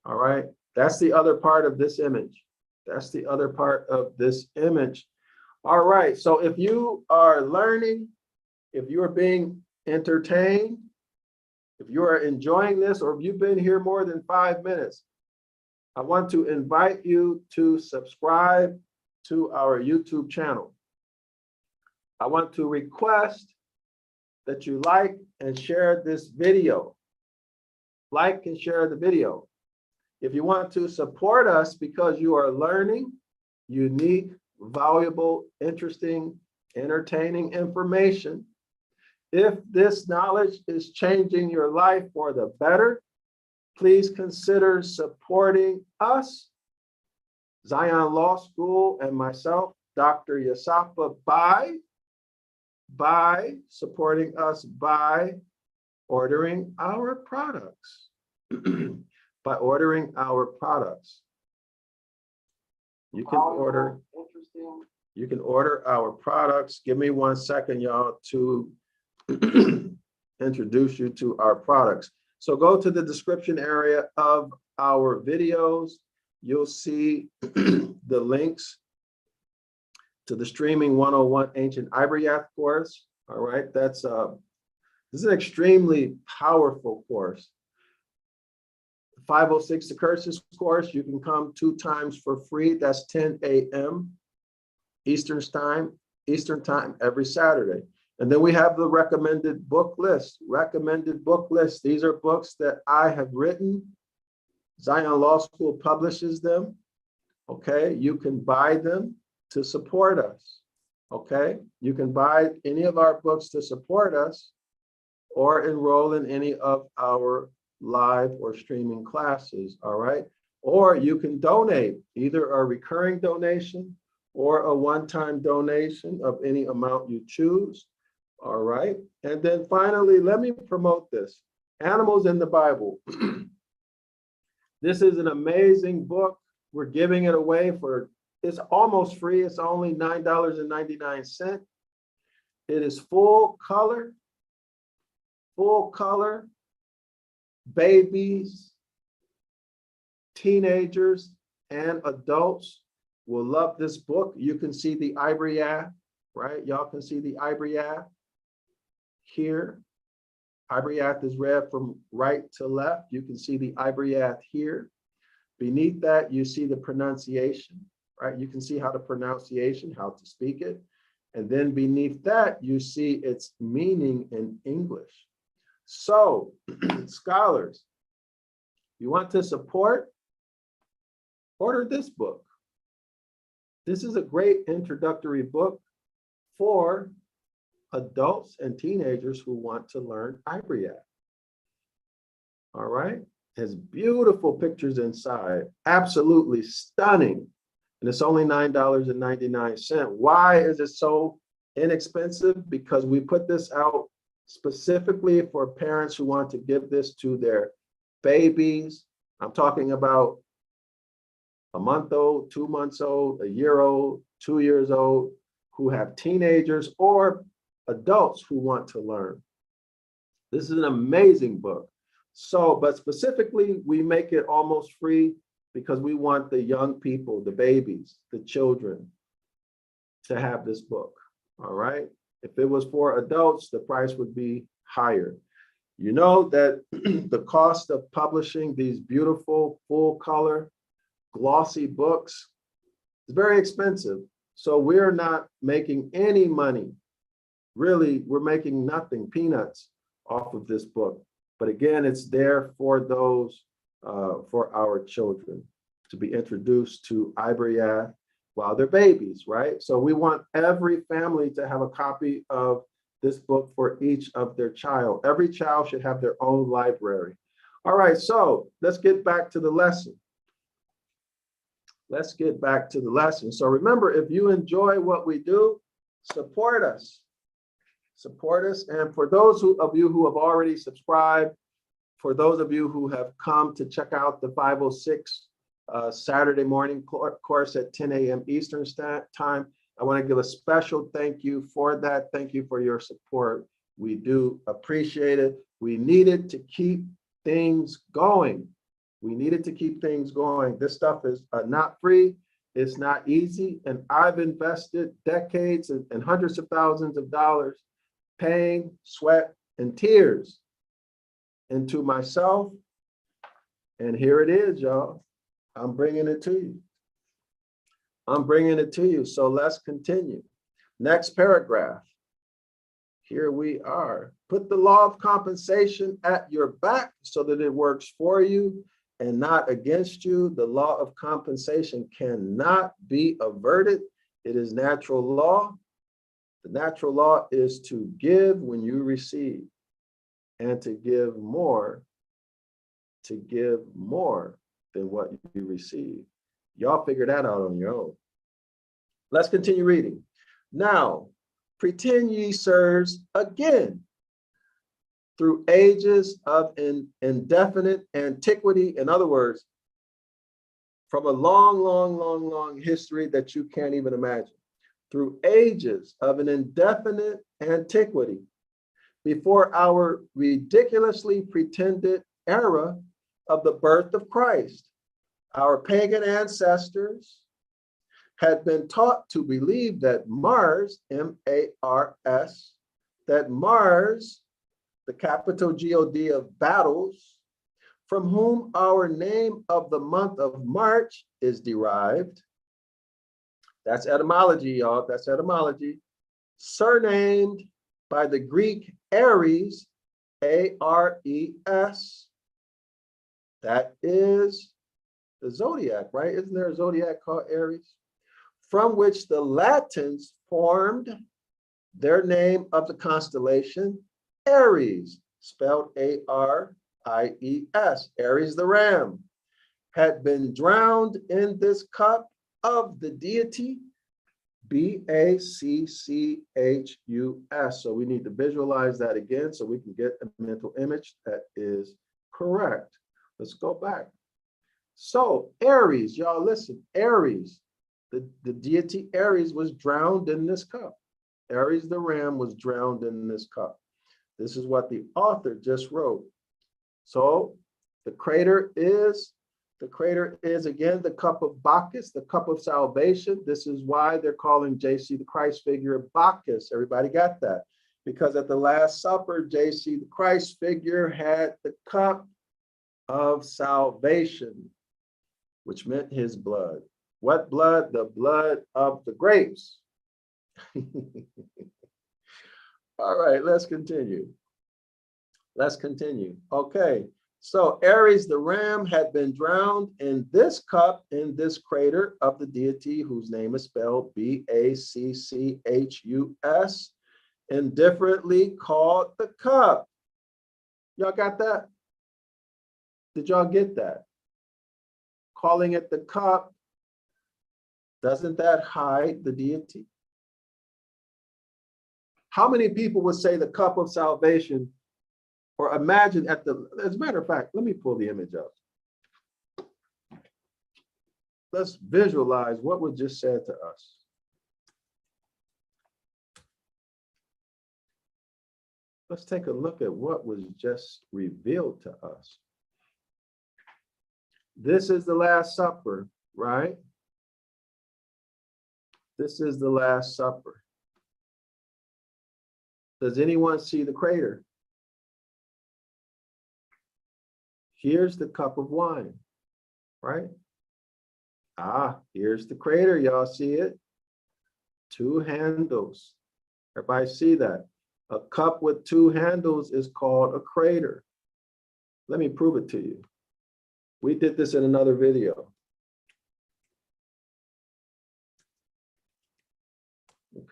all right? That's the other part of this image. That's the other part of this image. All right, so if you are learning, if you are being entertained, if you are enjoying this, or if you've been here more than 5 minutes, I want to invite you to subscribe to our YouTube channel. I want to request that you like and share this video. Like and share the video. If you want to support us because you are learning unique, valuable, interesting entertaining information. If this knowledge is changing your life for the better, please consider supporting us, Zion Law School, and myself, Dr. Yasapa, by supporting us by ordering our products. By ordering our products. You can order our products. Give me 1 second, y'all, to introduce you to our products. So go to the description area of our videos. You'll see the links to the Streaming 101 Ancient Ibaryath course. All right, this is an extremely powerful course. 506 The Curses course, you can come 2 times for free. That's 10 a.m. Eastern time every Saturday. And then we have the recommended book list. These are books that I have written. Zion Law School publishes them. Okay, you can buy them to support us. Okay, you can buy any of our books to support us or enroll in any of our live or streaming classes, all right? Or you can donate, either a recurring donation or a one-time donation of any amount you choose, all right? And then finally, let me promote this, Animals in the Bible. This is an amazing book. We're giving it away it's almost free. It's only $9.99. It is full color. Babies, teenagers, and adults will love this book. You can see the Ibaryath, right? Y'all can see the Ibaryath here. Ibaryath is read from right to left. You can see the Ibaryath here. Beneath that, you see the pronunciation, right? You can see how the pronunciation, how to speak it. And then beneath that, you see its meaning in English. So, scholars, you want to support? Order this book. This is a great introductory book for adults and teenagers who want to learn Ibaryath. All right, has beautiful pictures inside, absolutely stunning. And it's only $9.99. Why is it so inexpensive? Because we put this out specifically for parents who want to give this to their babies. I'm talking about a month old, 2 months old, a year old, 2 years old, who have teenagers or adults who want to learn. This is an amazing book. So, but specifically, we make it almost free because we want the young people, the babies, the children to have this book, all right? If it was for adults, the price would be higher. You know that the cost of publishing these beautiful, full color, glossy books is very expensive. So we're not making any money. Really, we're making nothing, peanuts, off of this book. But again, it's there for those, for our children to be introduced to Ibaryath while they're babies, right? So we want every family to have a copy of this book for each of their child. Every child should have their own library. All right, so let's get back to the lesson. So remember, if you enjoy what we do, support us. And for those of you who have already subscribed, for those of you who have come to check out the 506 Saturday morning course at 10 a.m. Eastern time, I want to give a special thank you for that. Thank you for your support. We do appreciate it. We needed to keep things going. This stuff is not free. It's not easy. And I've invested decades and hundreds of thousands of dollars, pain, sweat, and tears into myself. And here it is, y'all. I'm bringing it to you. So let's continue. Next paragraph. Here we are. Put the law of compensation at your back so that it works for you and not against you. The law of compensation cannot be averted. It is natural law. The natural law is to give when you receive, and to give more than what you receive. Y'all figure that out on your own. Let's continue reading. Now, pretend ye, sirs, again, through ages of indefinite antiquity. In other words, from a long history that you can't even imagine, through ages of an indefinite antiquity, before our ridiculously pretended era of the birth of Christ, our pagan ancestors had been taught to believe that Mars, M-A-R-S, that Mars, the capital G-O-D of battles, from whom our name of the month of March is derived. That's etymology, y'all. That's etymology. Surnamed by the Greek Ares, A-R-E-S. That is the zodiac, right? Isn't there a zodiac called Aries? From which the Latins formed their name of the constellation, Aries, spelled A-R-I-E-S. Aries the ram had been drowned in this cup of the deity, B-A-C-C-H-U-S. So we need to visualize that again so we can get a mental image that is correct. Let's go back. So Aries, y'all listen, Aries, the deity Aries was drowned in this cup. Aries the ram was drowned in this cup. This is what the author just wrote. So the crater is again the cup of Bacchus, the cup of salvation. This is why they're calling JC the Christ figure Bacchus. Everybody got that? Because at the Last Supper, JC the Christ figure had the cup of salvation, which meant his blood. What blood? The blood of the grapes. All right, let's continue. Let's continue. Okay, so Aries the ram had been drowned in this cup, in this crater of the deity whose name is spelled B-A-C-C-H-U-S, indifferently called the cup. Y'all got that? Did y'all get that? Calling it the cup, doesn't that hide the deity? How many people would say the cup of salvation, or imagine as a matter of fact, let me pull the image up. Let's visualize what was just said to us. Let's take a look at what was just revealed to us. This is the Last Supper, right? This is the Last Supper. Does anyone see the crater? Here's the cup of wine, right? Here's the crater. Y'all see it? Two handles. Everybody see that? A cup with two handles is called a crater. Let me prove it to you. We did this in another video.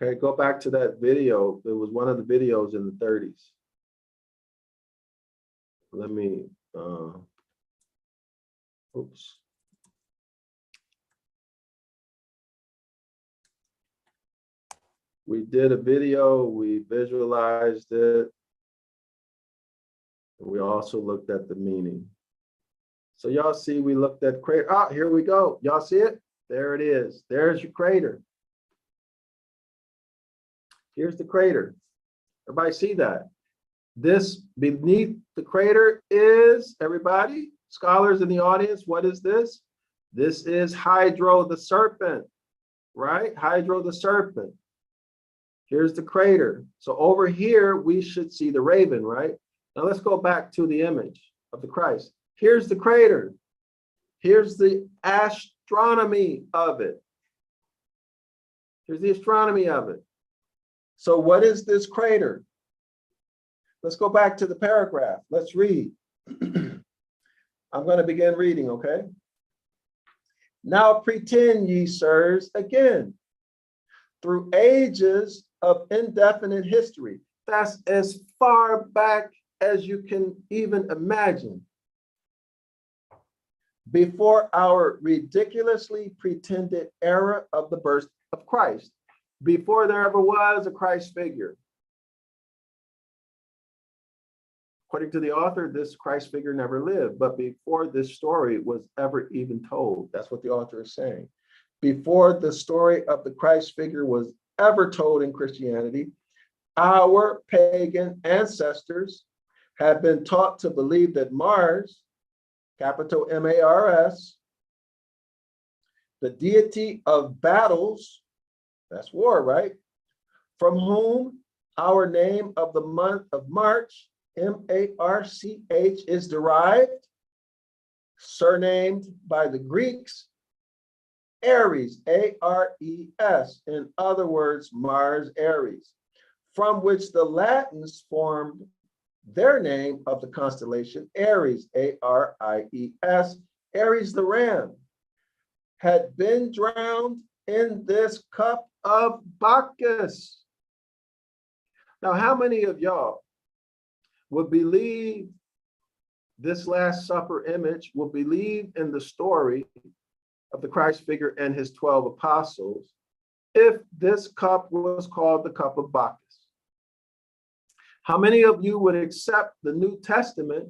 Okay, go back to that video. It was one of the videos in the 30s. Let me, oops. We did a video, we visualized it. We also looked at the meaning. So y'all see, we looked at crater. Here we go. Y'all see it? There it is. There's your crater. Here's the crater. Everybody see that? This beneath the crater is, everybody, scholars in the audience, what is this? This is Hydro the serpent, right? Hydro the serpent. Here's the crater. So over here, we should see the raven, right? Now let's go back to the image of the Christ. Here's the crater. Here's the astronomy of it. Here's the astronomy of it. So what is this crater? Let's go back to the paragraph. Let's read. I'm going to begin reading, okay? Now pretend ye, sirs, again, through ages of indefinite history. That's as far back as you can even imagine. Before our ridiculously pretended era of the birth of Christ, before there ever was a Christ figure. According to the author, this Christ figure never lived, but before this story was ever even told, that's what the author is saying. Before the story of the Christ figure was ever told in Christianity, our pagan ancestors had been taught to believe that Mars, capital M-A-R-S, the deity of battles, that's war, right? From whom our name of the month of March, M-A-R-C-H, is derived, surnamed by the Greeks, Aries, A-R-E-S, in other words, Mars Aries, from which the Latins formed their name of the constellation Aries, A-R-I-E-S, Aries the ram, had been drowned in this cup of Bacchus. Now, how many of y'all would believe this Last Supper image, will believe in the story of the Christ figure and his 12 apostles if this cup was called the cup of Bacchus? How many of you would accept the New Testament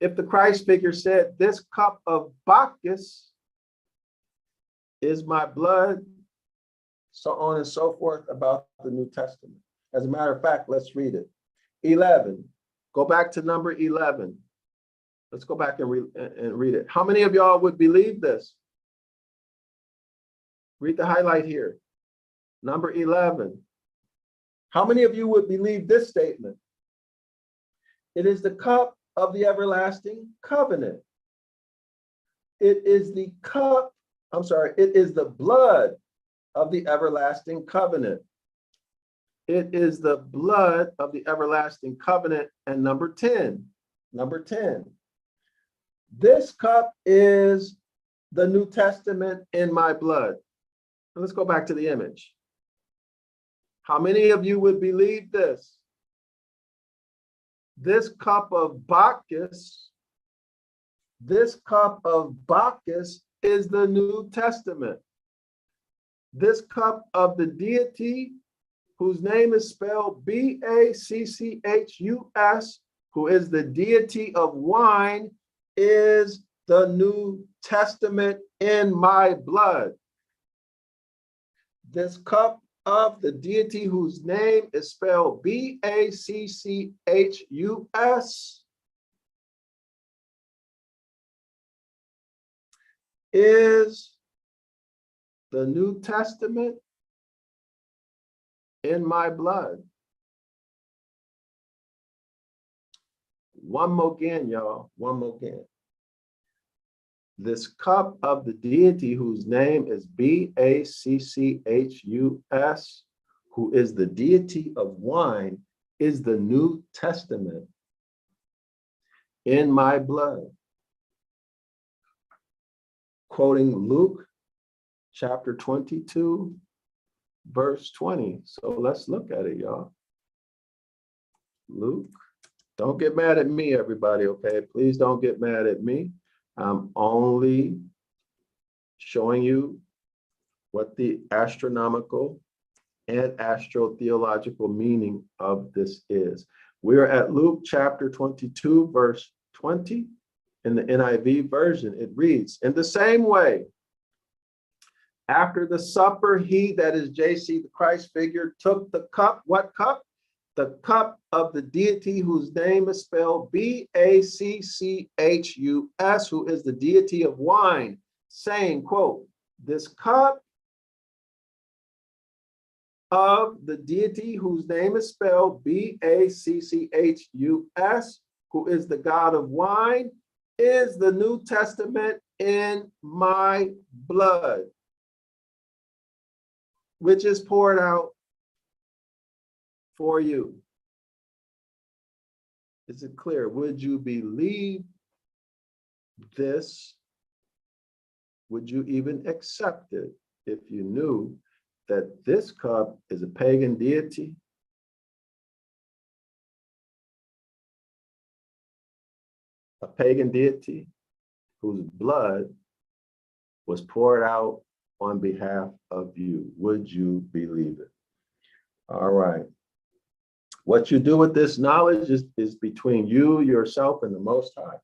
if the Christ figure said, this cup of Bacchus is my blood, so on and so forth about the New Testament? As a matter of fact, let's read it. 11. Go back to number 11. Let's go back and read it. How many of y'all would believe this? Read the highlight here. Number 11. How many of you would believe this statement? It is the cup of the everlasting covenant. It is the cup, it is the blood of the everlasting covenant. It is the blood of the everlasting covenant. And number 10, this cup is the New Testament in my blood. And let's go back to the image. How many of you would believe this? This cup of Bacchus, is the New Testament. This cup of the deity whose name is spelled B-A-C-C-H-U-S, who is the deity of wine, is the New Testament in my blood. This cup of the deity whose name is spelled B-A-C-C-H-U-S is the New Testament in my blood. One more again, y'all. One more again. This cup of the deity whose name is B-A-C-C-H-U-S, who is the deity of wine, is the New Testament in my blood. Quoting Luke chapter 22, verse 20. So let's look at it, y'all. Luke, don't get mad at me, everybody, okay? Please don't get mad at me. I'm only showing you what the astronomical and astrotheological meaning of this is. We're at Luke chapter 22, verse 20. In the NIV version, it reads, in the same way, after the supper, he, that is JC, the Christ figure, took the cup. What cup? The cup of the deity whose name is spelled B-A-C-C-H-U-S, who is the deity of wine, saying, quote, this cup of the deity whose name is spelled B-A-C-C-H-U-S, who is the God of wine, is the New Testament in my blood, which is poured out for you. Is it clear? Would you believe this? Would you even accept it if you knew that this cup is a pagan deity? A pagan deity whose blood was poured out on behalf of you. Would you believe it? All right. What you do with this knowledge is between you, yourself, and the Most High.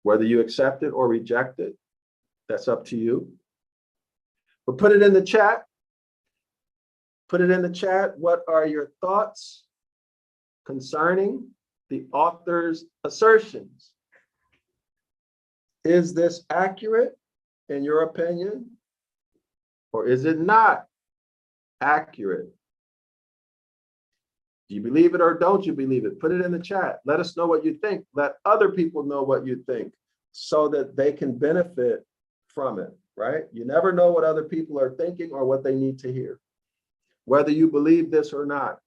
Whether you accept it or reject it, that's up to you. But put it in the chat. Put it in the chat. What are your thoughts concerning the author's assertions? Is this accurate in your opinion? Or is it not accurate? Do you believe it or don't you believe it? Put it in the chat. Let us know what you think. Let other people know what you think so that they can benefit from it, right? You never know what other people are thinking or what they need to hear. Whether you believe this or not,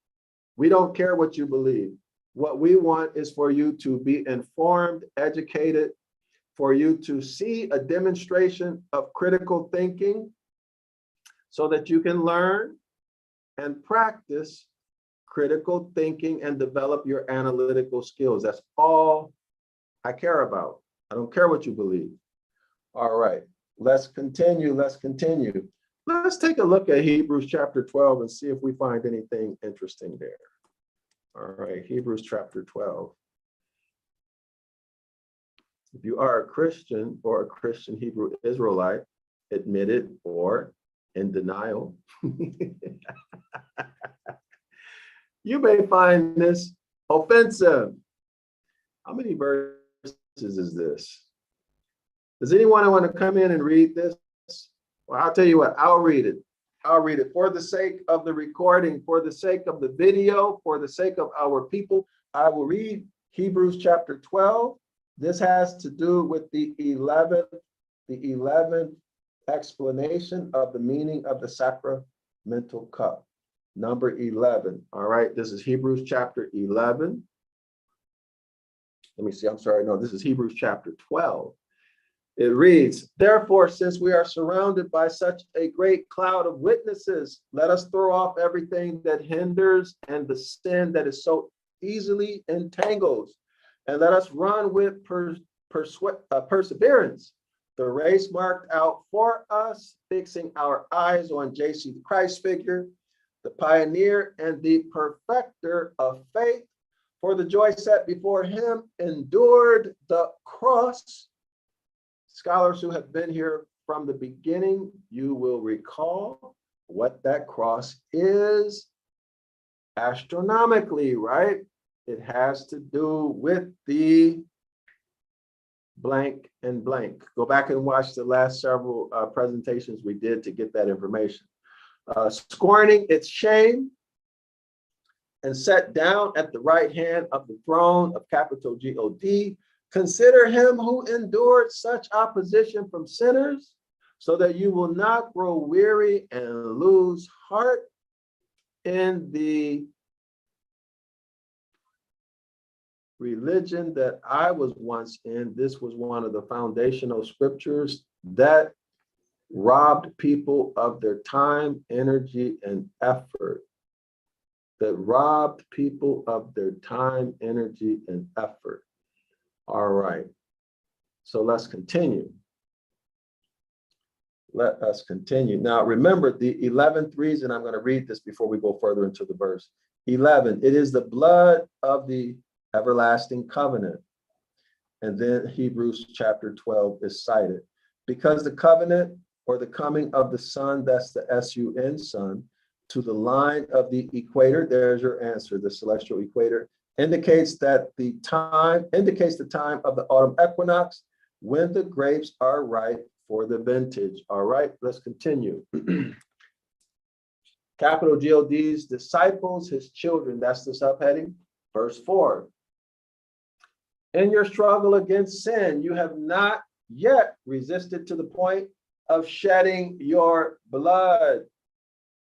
we don't care what you believe. What we want is for you to be informed, educated, for you to see a demonstration of critical thinking so that you can learn and practice critical thinking and develop your analytical skills. That's all I care about. I don't care what you believe. All right, let's continue. Let's continue. Let's take a look at Hebrews chapter 12 and see if we find anything interesting there. All right, Hebrews chapter 12. If you are a Christian or a Christian Hebrew Israelite, admitted or in denial, you may find this offensive. How many verses is this? Does anyone want to come in and read this? Well, I'll tell you what, I'll read it. I'll read it for the sake of the recording, for the sake of the video, for the sake of our people. I will read Hebrews chapter 12. This has to do with the 11th explanation of the meaning of the sacramental cup. Number 11. All right, this is Hebrews chapter 11. Let me see, I'm sorry, no, this is Hebrews chapter 12. It reads, therefore, since we are surrounded by such a great cloud of witnesses, let us throw off everything that hinders and the sin that is so easily entangles, and let us run with perseverance the race marked out for us, fixing our eyes on JC the Christ figure, the pioneer and the perfecter of faith, for the joy set before him endured the cross. Scholars who have been here from the beginning, you will recall what that cross is astronomically, right? It has to do with the blank and blank. Go back and watch the last several presentations we did to get that information. Scorning its shame and set down at the right hand of the throne of capital God. Consider him who endured such opposition from sinners, so that you will not grow weary and lose heart. In the religion that I was once in, this was one of the foundational scriptures that robbed people of their time, energy, and effort. That robbed people of their time, energy, and effort. All right, so let's continue. Let us continue. Now, remember the 11th reason, I'm going to read this before we go further into the verse. 11, it is the blood of the everlasting covenant. And then Hebrews chapter 12 is cited. Because the covenant or the coming of the sun, that's the S-U-N, sun, to the line of the equator, there's your answer, the celestial equator, indicates the time of the autumn equinox when the grapes are ripe for the vintage. All right, let's continue. Capital God's disciples, his children, that's the subheading. Verse 4. In your struggle against sin, you have not yet resisted to the point of shedding your blood.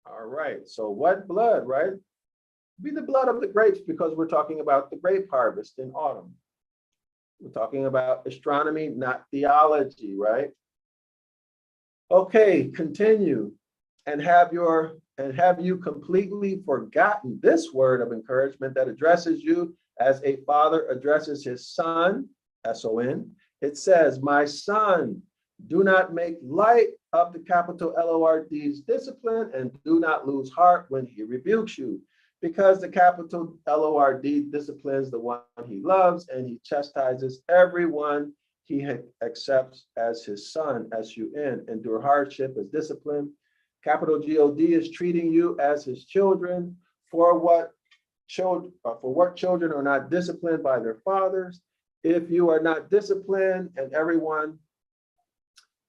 All right, so what blood, right? Be the blood of the grapes, because we're talking about the grape harvest in autumn. We're talking about astronomy, not theology, right? Okay, continue. and have you completely forgotten this word of encouragement that addresses you as a father addresses his son, S-O-N. It says, my son, do not make light of the capital L-O-R-D's discipline and do not lose heart when he rebukes you, because the capital L-O-R-D disciplines the one he loves and he chastises everyone he accepts as his son, S-U-N. Endure hardship as discipline. Capital G-O-D is treating you as his children. For what children are not disciplined by their fathers. If you are not disciplined and everyone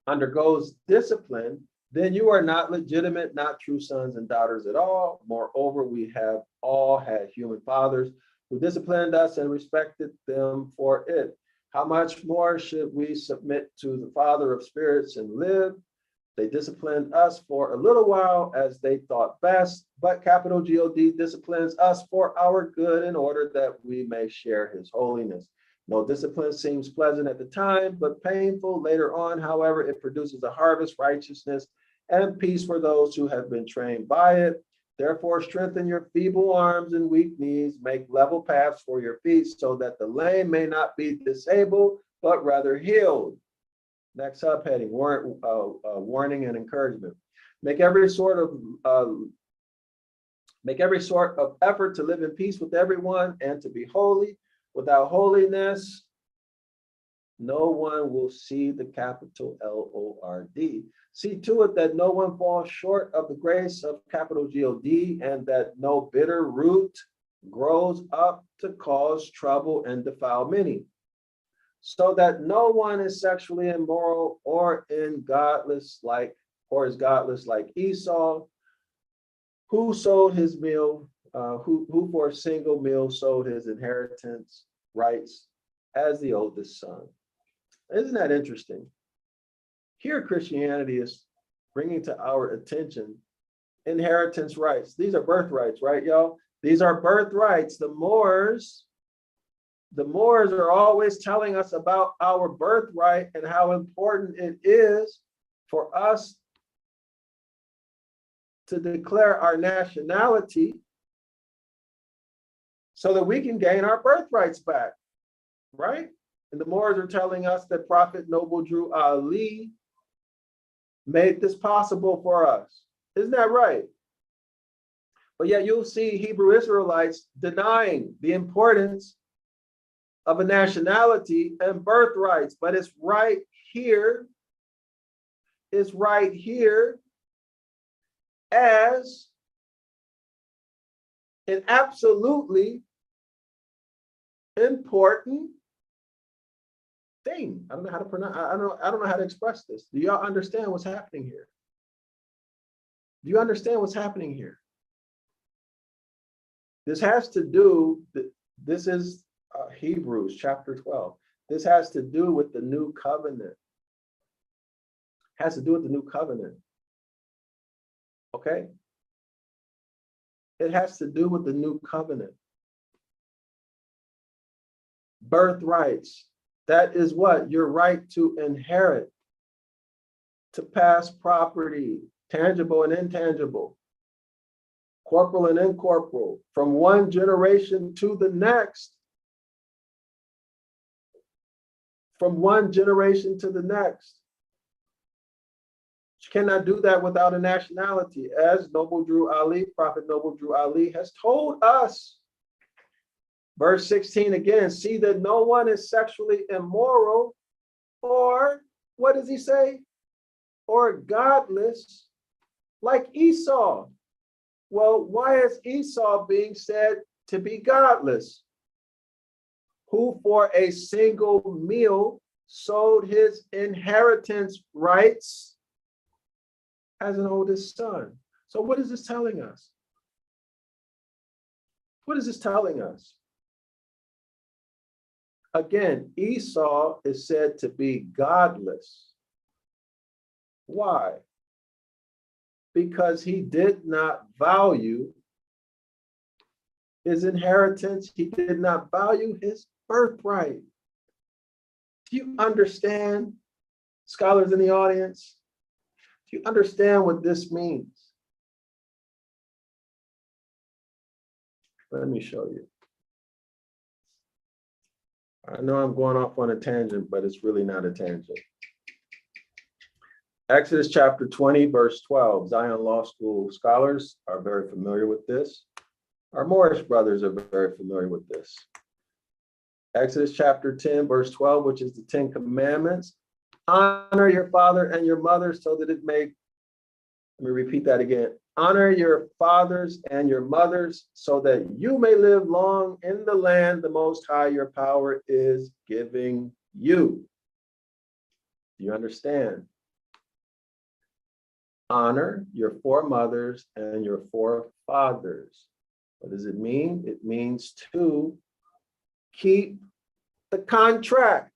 undergoes discipline, then you are not legitimate, not true sons and daughters at all. Moreover, we have all had human fathers who disciplined us and respected them for it. How much more should we submit to the Father of spirits and live? They disciplined us for a little while as they thought best, but capital G-O-D disciplines us for our good in order that we may share his holiness. No discipline seems pleasant at the time, but painful later on. However, it produces a harvest, righteousness, and peace for those who have been trained by it. Therefore, strengthen your feeble arms and weak knees, make level paths for your feet so that the lame may not be disabled, but rather healed. Next subheading, warning and encouragement. Make every sort of effort to live in peace with everyone and to be holy. Without holiness, no one will see the capital L-O-R-D. See to it that no one falls short of the grace of capital G-O-D and that no bitter root grows up to cause trouble and defile many. So that no one is sexually immoral or is godless like Esau, who sold his meal, who for a single meal sold his inheritance rights as the oldest son. Isn't that interesting? Here, Christianity is bringing to our attention inheritance rights. These are birthrights, right, y'all? These are birthrights. The Moors are always telling us about our birthright and how important it is for us to declare our nationality so that we can gain our birthrights back, right? And the Moors are telling us that Prophet Noble Drew Ali made this possible for us. Isn't that right? But yet you'll see Hebrew Israelites denying the importance of a nationality and birthrights, but it's right here as an absolutely important thing. I don't know how to pronounce. I don't know how to express this. Do y'all understand what's happening here? Do you understand what's happening here? This has to do. This is Hebrews chapter 12. This has to do with the new covenant. Has to do with the new covenant. Okay? It has to do with the new covenant. Birthrights. That is what? Your right to inherit, to pass property, tangible and intangible, corporal and incorporeal, from one generation to the next. From one generation to the next. You cannot do that without a nationality, as Noble Drew Ali, Prophet Noble Drew Ali has told us. Verse 16 again, see that no one is sexually immoral, or what does he say? Or godless like Esau. Well, why is Esau being said to be godless? Who for a single meal sold his inheritance rights as an oldest son. So what is this telling us? What is this telling us? Again, Esau is said to be godless. Why? Because he did not value his inheritance. He did not value his birthright. Do you understand, scholars in the audience? Do you understand what this means? Let me show you. I know I'm going off on a tangent, but it's really not a tangent. Exodus chapter 20, verse 12. Zion Law School scholars are very familiar with this. Our Moorish brothers are very familiar with this. Exodus chapter 10, verse 12, which is the 10 Commandments. Honor your father and your mother so that it may, let me repeat that again. Honor your fathers and your mothers so that you may live long in the land the Most High your power is giving you. Do you understand? Honor your foremothers and your forefathers. What does it mean? It means to keep the contract.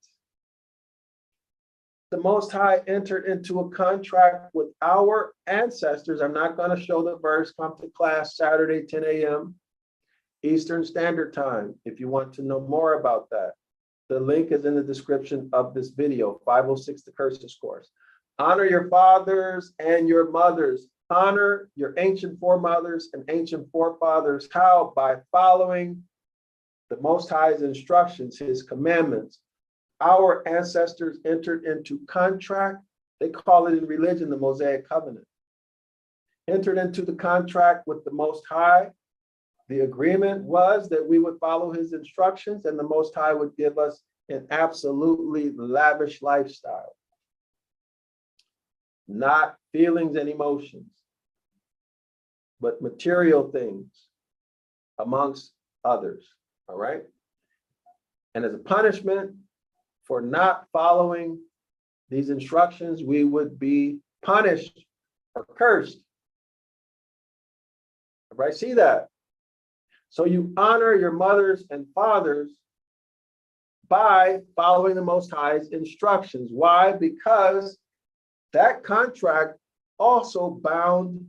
The Most High entered into a contract with our ancestors. I'm not going to show the verse. Come to class Saturday, 10 a.m. Eastern Standard Time, if you want to know more about that. The link is in the description of this video, 506 The Curses course. Honor your fathers and your mothers. Honor your ancient foremothers and ancient forefathers. How? By following the Most High's instructions, his commandments. Our ancestors entered into contract. They call it in religion the Mosaic covenant. Entered into the contract with the Most High. The agreement was that we would follow his instructions and the Most High would give us an absolutely lavish lifestyle. Not feelings and emotions, but material things amongst others, all right? And as a punishment for not following these instructions, we would be punished or cursed. Everybody see that? So you honor your mothers and fathers by following the Most High's instructions. Why? Because that contract also bound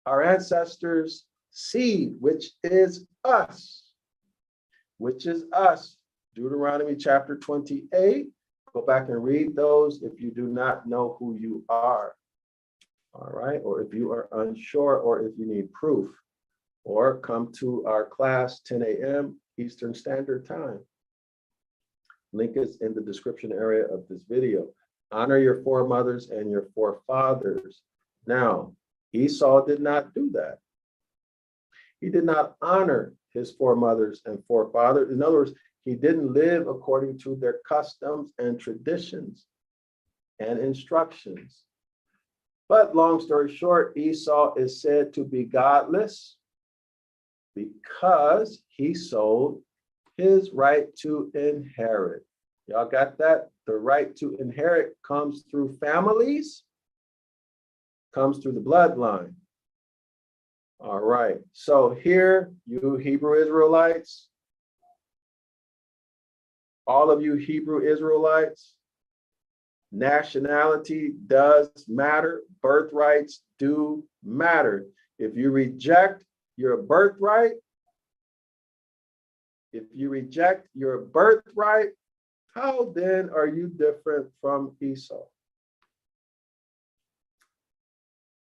our ancestors' seed, which is us. Which is us. Deuteronomy chapter 28. Go back and read those if you do not know who you are. All right. Or if you are unsure, or if you need proof, or come to our class 10 a.m. Eastern Standard Time. Link is in the description area of this video. Honor your foremothers and your forefathers. Now, Esau did not do that. He did not honor his foremothers and forefathers. In other words, he didn't live according to their customs and traditions and instructions. But long story short, Esau is said to be godless because he sold his right to inherit. Y'all got that? The right to inherit comes through families, comes through the bloodline. All right. So here, you Hebrew Israelites, all of you Hebrew Israelites, nationality does matter. Birthrights do matter. If you reject your birthright, how then are you different from Esau?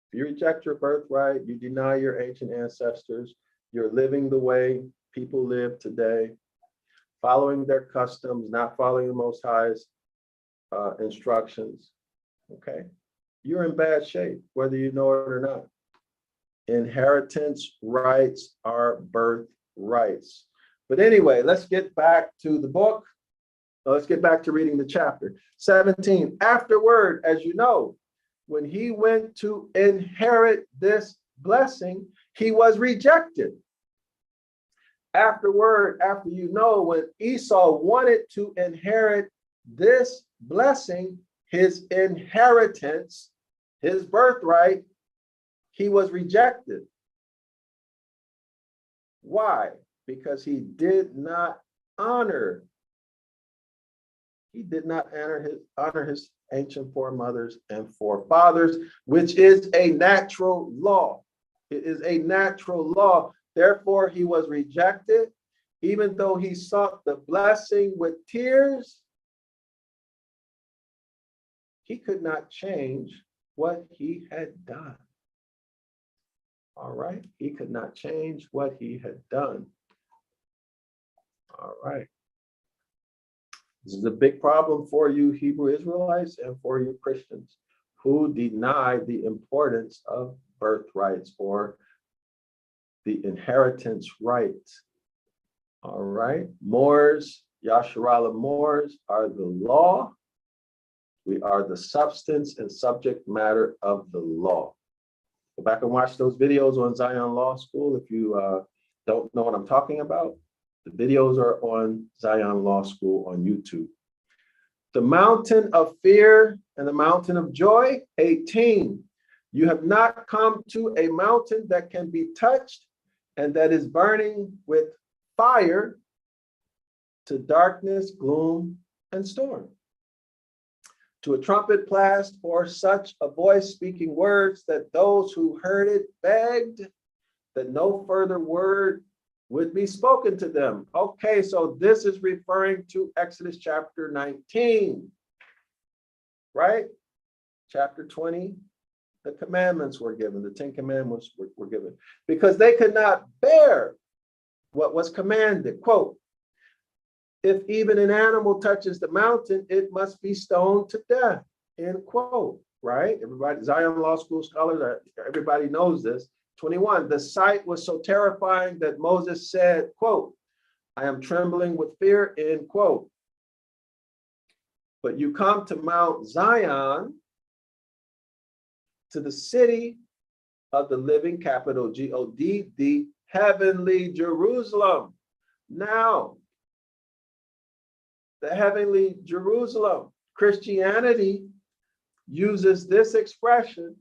If you reject your birthright, you deny your ancient ancestors, you're living the way people live today, following their customs, not following the Most High's instructions, okay? You're in bad shape, whether you know it or not. Inheritance rights are birthrights. But anyway, let's get back to the book. Let's get back to reading the chapter. 17, afterward, as you know, when he went to inherit this blessing, he was rejected. Afterward, after you know, when Esau wanted to inherit this blessing, his inheritance, his birthright, he was rejected. Why? Because he did not honor. He did not honor his ancient foremothers and forefathers, which is a natural law. It is a natural law. Therefore, he was rejected, even though he sought the blessing with tears. He could not change what he had done. All right. He could not change what he had done. All right. This is a big problem for you Hebrew Israelites and for you Christians who deny the importance of birthrights or the inheritance right. All right. Moors, Yasharala Moors are the law. We are the substance and subject matter of the law. Go back and watch those videos on Zion Law School if you don't know what I'm talking about. The videos are on Zion Law School on YouTube. The mountain of fear and the mountain of joy, 18. You have not come to a mountain that can be touched and that is burning with fire to darkness, gloom, and storm. To a trumpet blast or such a voice speaking words that those who heard it begged that no further word would be spoken to them. Okay, so this is referring to Exodus chapter 19, right? Chapter 20, the commandments were given, the 10 commandments were given, because they could not bear what was commanded. Quote, if even an animal touches the mountain, it must be stoned to death, end quote, right? Everybody, Zion Law School scholars, everybody knows this. 21, the sight was so terrifying that Moses said, quote, I am trembling with fear, end quote. But you come to Mount Zion, to the city of the living, capital G-O-D, the heavenly Jerusalem. Now, the heavenly Jerusalem. Christianity uses this expression,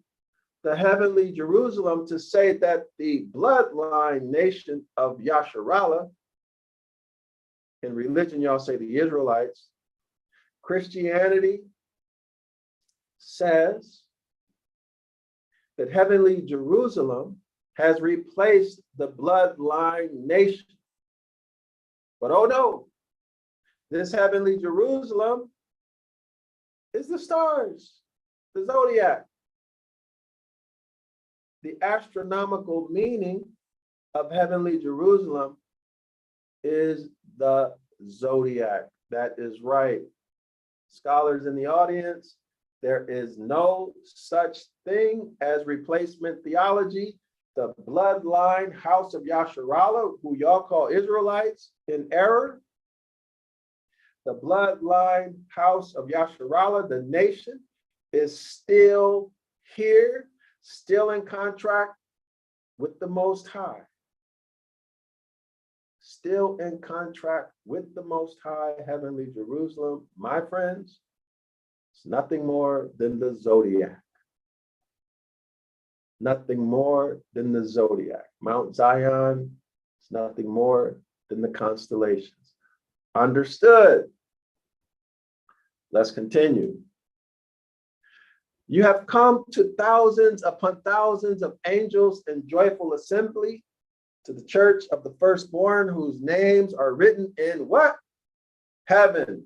the heavenly Jerusalem, to say that the bloodline nation of Yasharala, in religion, y'all say the Israelites. Christianity says that heavenly Jerusalem has replaced the bloodline nation. But oh no, this heavenly Jerusalem is the stars, the zodiac. The astronomical meaning of heavenly Jerusalem is the zodiac. That is right. Scholars in the audience, there is no such thing as replacement theology. The bloodline house of Yasharala, who y'all call Israelites in error, the bloodline house of Yasharala, the nation, is still here, still in contract with the Most High. Still in contract with the Most High, heavenly Jerusalem. My friends, it's nothing more than the zodiac. Nothing more than the zodiac. Mount Zion is nothing more than the constellations. Understood. Let's continue. You have come to thousands upon thousands of angels in joyful assembly to the church of the firstborn whose names are written in what? Heaven.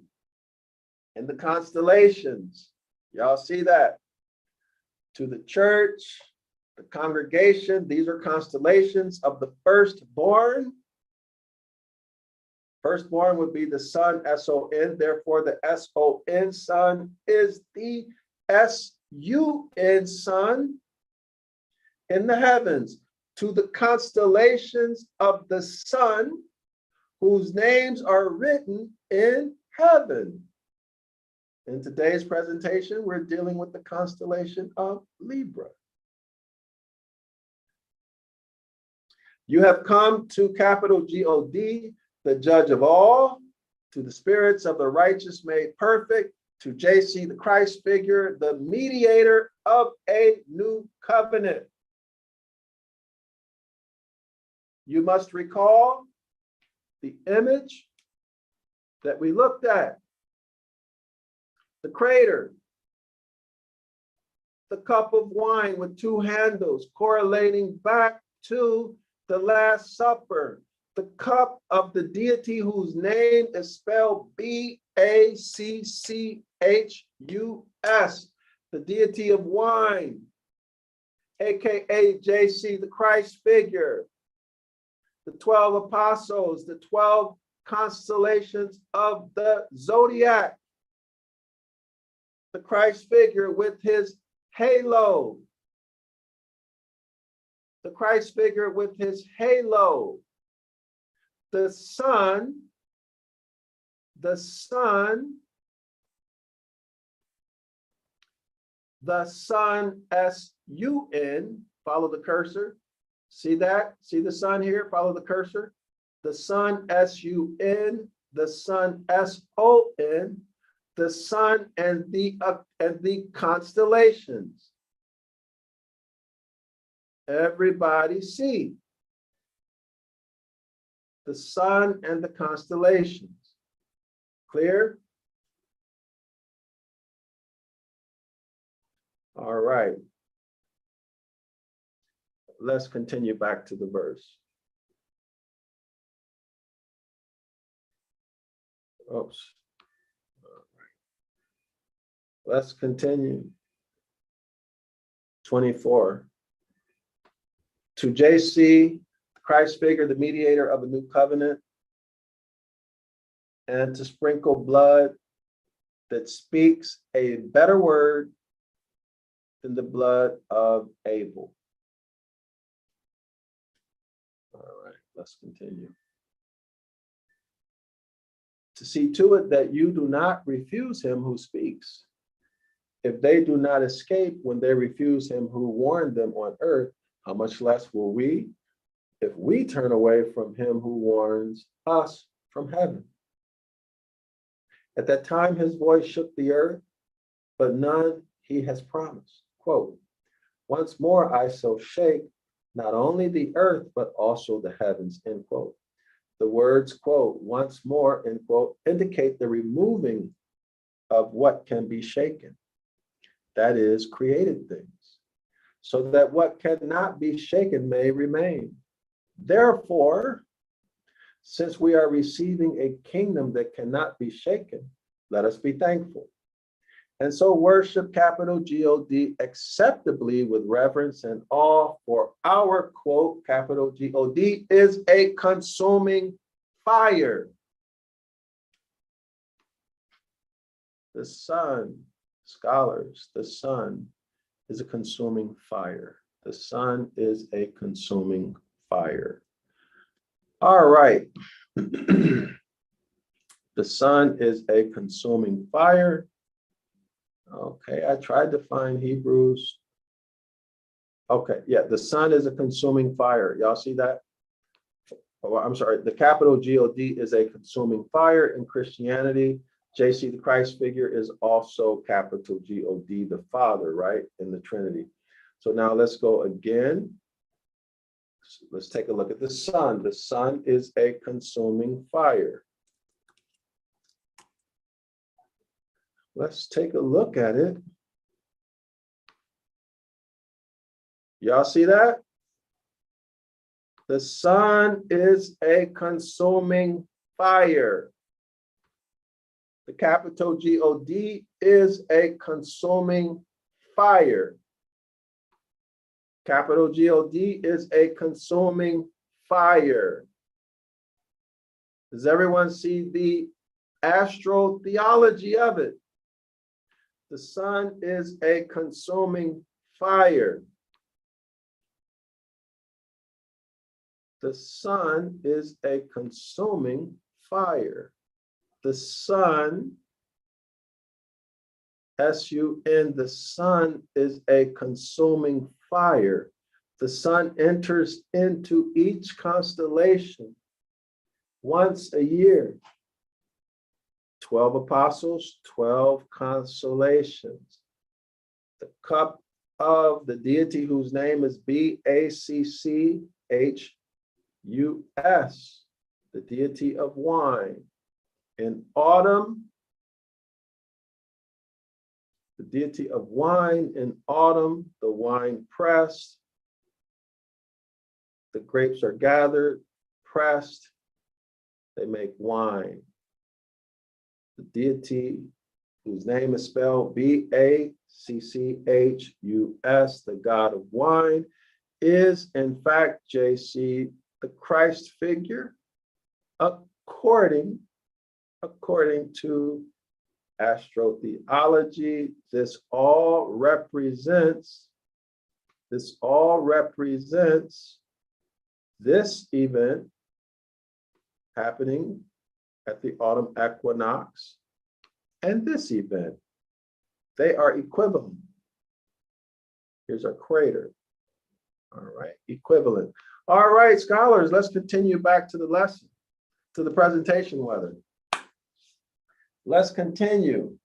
In the constellations. Y'all see that? To the church, the congregation, these are constellations of the firstborn. Firstborn would be the sun, S-O-N. Therefore, the S-O-N, sun, is the S-U-N, sun in the heavens. To the constellations of the sun, whose names are written in heaven. In today's presentation, we're dealing with the constellation of Libra. You have come to capital G-O-D, the judge of all, to the spirits of the righteous made perfect, to JC, the Christ figure, the mediator of a new covenant. You must recall the image that we looked at. The crater, the cup of wine with two handles correlating back to the Last Supper, the cup of the deity whose name is spelled B-A-C-C-H-U-S, the deity of wine, aka JC, the Christ figure, the 12 apostles, the 12 constellations of the zodiac, the Christ figure with his halo, the Christ figure with his halo, the sun, S-U-N, follow the cursor. See that? See the sun here? Follow the cursor. The sun, S-U-N, the sun, S-O-N, the sun and the constellations. Everybody see the sun and the constellations. Clear? All right. Let's continue back to the verse. Oops. All right. Let's continue. 24. To JC, Christ figure, the mediator of a new covenant, and to sprinkle blood that speaks a better word than the blood of Abel. All right, let's continue. To see to it that you do not refuse him who speaks. If they do not escape when they refuse him who warned them on earth, how much less will we, if we turn away from him who warns us from heaven? At that time, his voice shook the earth, but none he has promised. Quote, once more I shall shake not only the earth, but also the heavens, end quote. The words, quote, once more, end quote, indicate the removing of what can be shaken, that is, created things, so that what cannot be shaken may remain. Therefore, since we are receiving a kingdom that cannot be shaken, let us be thankful. And so worship, capital G-O-D, acceptably with reverence and awe, for our, quote, capital G-O-D, is a consuming fire. The sun, scholars, the sun is a consuming fire. The sun is a consuming fire. All right. The sun is a consuming fire. Okay, I tried to find Hebrews. Okay, yeah, the sun is a consuming fire. Y'all see that? Oh, I'm sorry, the capital G-O-D is a consuming fire in Christianity. JC, the Christ figure, is also capital G-O-D, the Father, right, in the Trinity. So now let's go again. Let's take a look at the sun. The sun is a consuming fire. Let's take a look at it. Y'all see that? The sun is a consuming fire. The capital G-O-D is a consuming fire. Capital G-O-D is a consuming fire. Does everyone see the astrotheology of it? The sun is a consuming fire. The sun is a consuming fire. The sun, S-U-N, the sun is a consuming fire. The sun enters into each constellation once a year. 12 apostles, 12 constellations. The cup of the deity whose name is B-A-C-C-H-U-S, the deity of wine. In autumn, the deity of wine. In autumn, the wine pressed. The grapes are gathered, pressed. They make wine. The deity whose name is spelled B-A-C-C-H-U-S, CCHUS, the God of wine, is in fact, JC, the Christ figure, according to astrotheology. This all represents this event happening at the autumn equinox and this event. They are equivalent. Here's our crater. All right, equivalent. All right, scholars, let's continue back to the lesson, to the presentation, whether. Let's continue.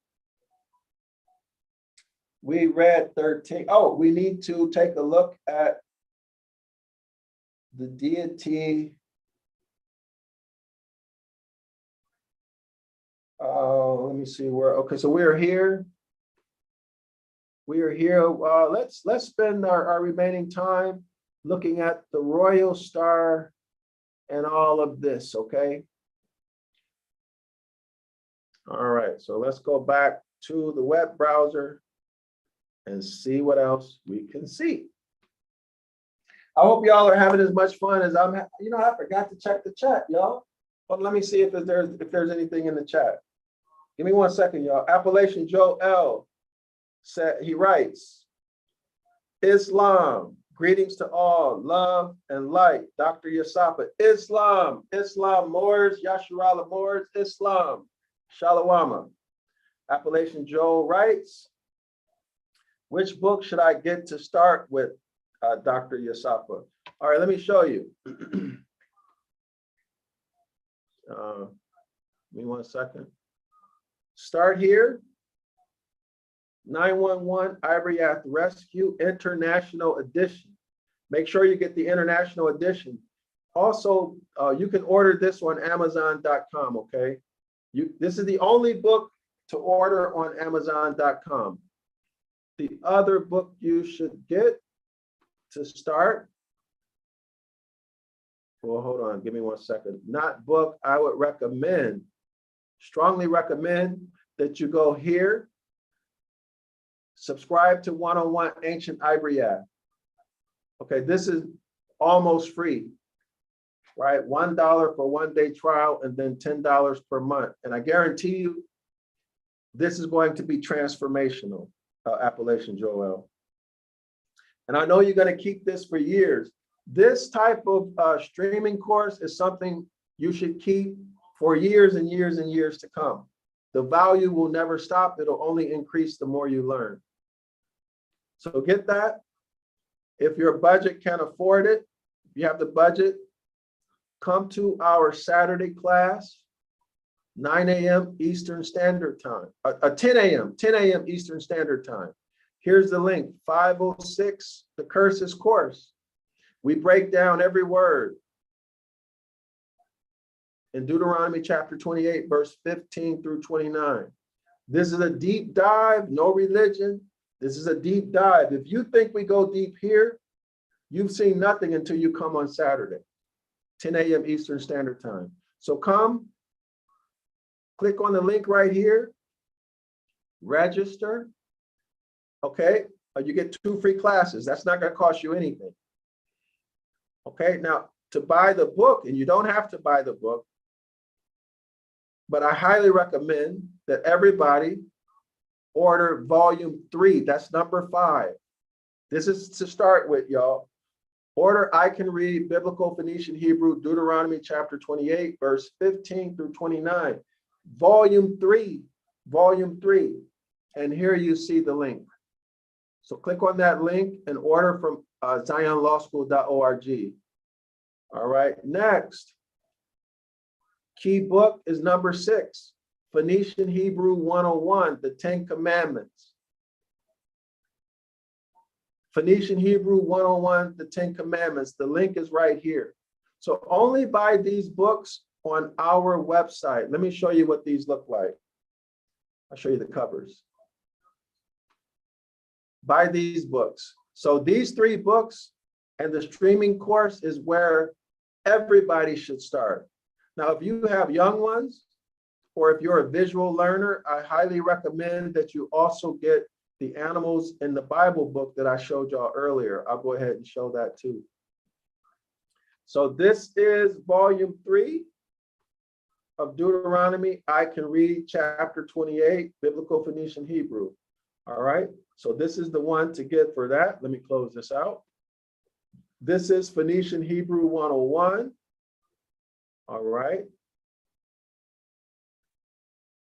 We read 13. Oh, we need to take a look at the deity. Let me see where. Okay, so we are here. Let's spend our remaining time looking at the royal star and all of this. Okay. All right, so let's go back to the web browser and see what else we can see. I hope y'all are having as much fun as I'm. I forgot to check the chat, y'all. But let me see if there's anything in the chat. Give me 1 second, y'all. Appalachian Joel said, he writes, Islam, greetings to all, love and light. Dr. Yasapa, Islam, Moors, Yasharala Moors, Islam, Shalawama. Appalachian Joel writes, which book should I get to start with, Dr. Yasapa? All right, let me show you. Give me 1 second. Start here. 911 Ibaryath Rescue International Edition. Make sure you get the international edition. Also, you can order this on Amazon.com, okay? This is the only book to order on Amazon.com. The other book you should get to start, well, hold on, give me 1 second. Not book, I would recommend, strongly recommend that you go here, subscribe to 101 Ancient Ibaryath. Okay, this is almost free, right? $1 for 1 day trial and then $10 per month. And I guarantee you, this is going to be transformational, Appalachian Joel. And I know you're going to keep this for years. This type of streaming course is something you should keep for years and years and years to come. The value will never stop. It'll only increase the more you learn. So get that. If your budget can afford it, if you have the budget, come to our Saturday class, 9 a.m. Eastern Standard Time, 10 a.m. Eastern Standard Time. Here's the link, 506, the Curses course. We break down every word in Deuteronomy chapter 28, verse 15 through 29. This is a deep dive, no religion. This is a deep dive. If you think we go deep here, you've seen nothing until you come on Saturday, 10 a.m. Eastern Standard Time. So come, click on the link right here, register, okay? You get 2 free classes. That's not gonna cost you anything. Okay, now to buy the book, and you don't have to buy the book, but I highly recommend that everybody order volume 3, that's number 5. This is to start with, y'all. Order I Can Read Biblical Phoenician Hebrew, Deuteronomy chapter 28, verse 15 through 29. Volume 3. And here you see the link. So click on that link and order from zionlawschool.org. All right, next. Key book is number 6, Phoenician Hebrew 101, the 10 Commandments. Phoenician Hebrew 101, the 10 Commandments. The link is right here. So only buy these books on our website. Let me show you what these look like. I'll show you the covers. Buy these books. So these 3 books and the streaming course is where everybody should start. Now, if you have young ones, or if you're a visual learner, I highly recommend that you also get the animals in the Bible book that I showed y'all earlier. I'll go ahead and show that too. So this is volume 3 of Deuteronomy. I can read chapter 28, Biblical Phoenician Hebrew. All right, so this is the one to get for that. Let me close this out. This is Phoenician Hebrew 101. All right.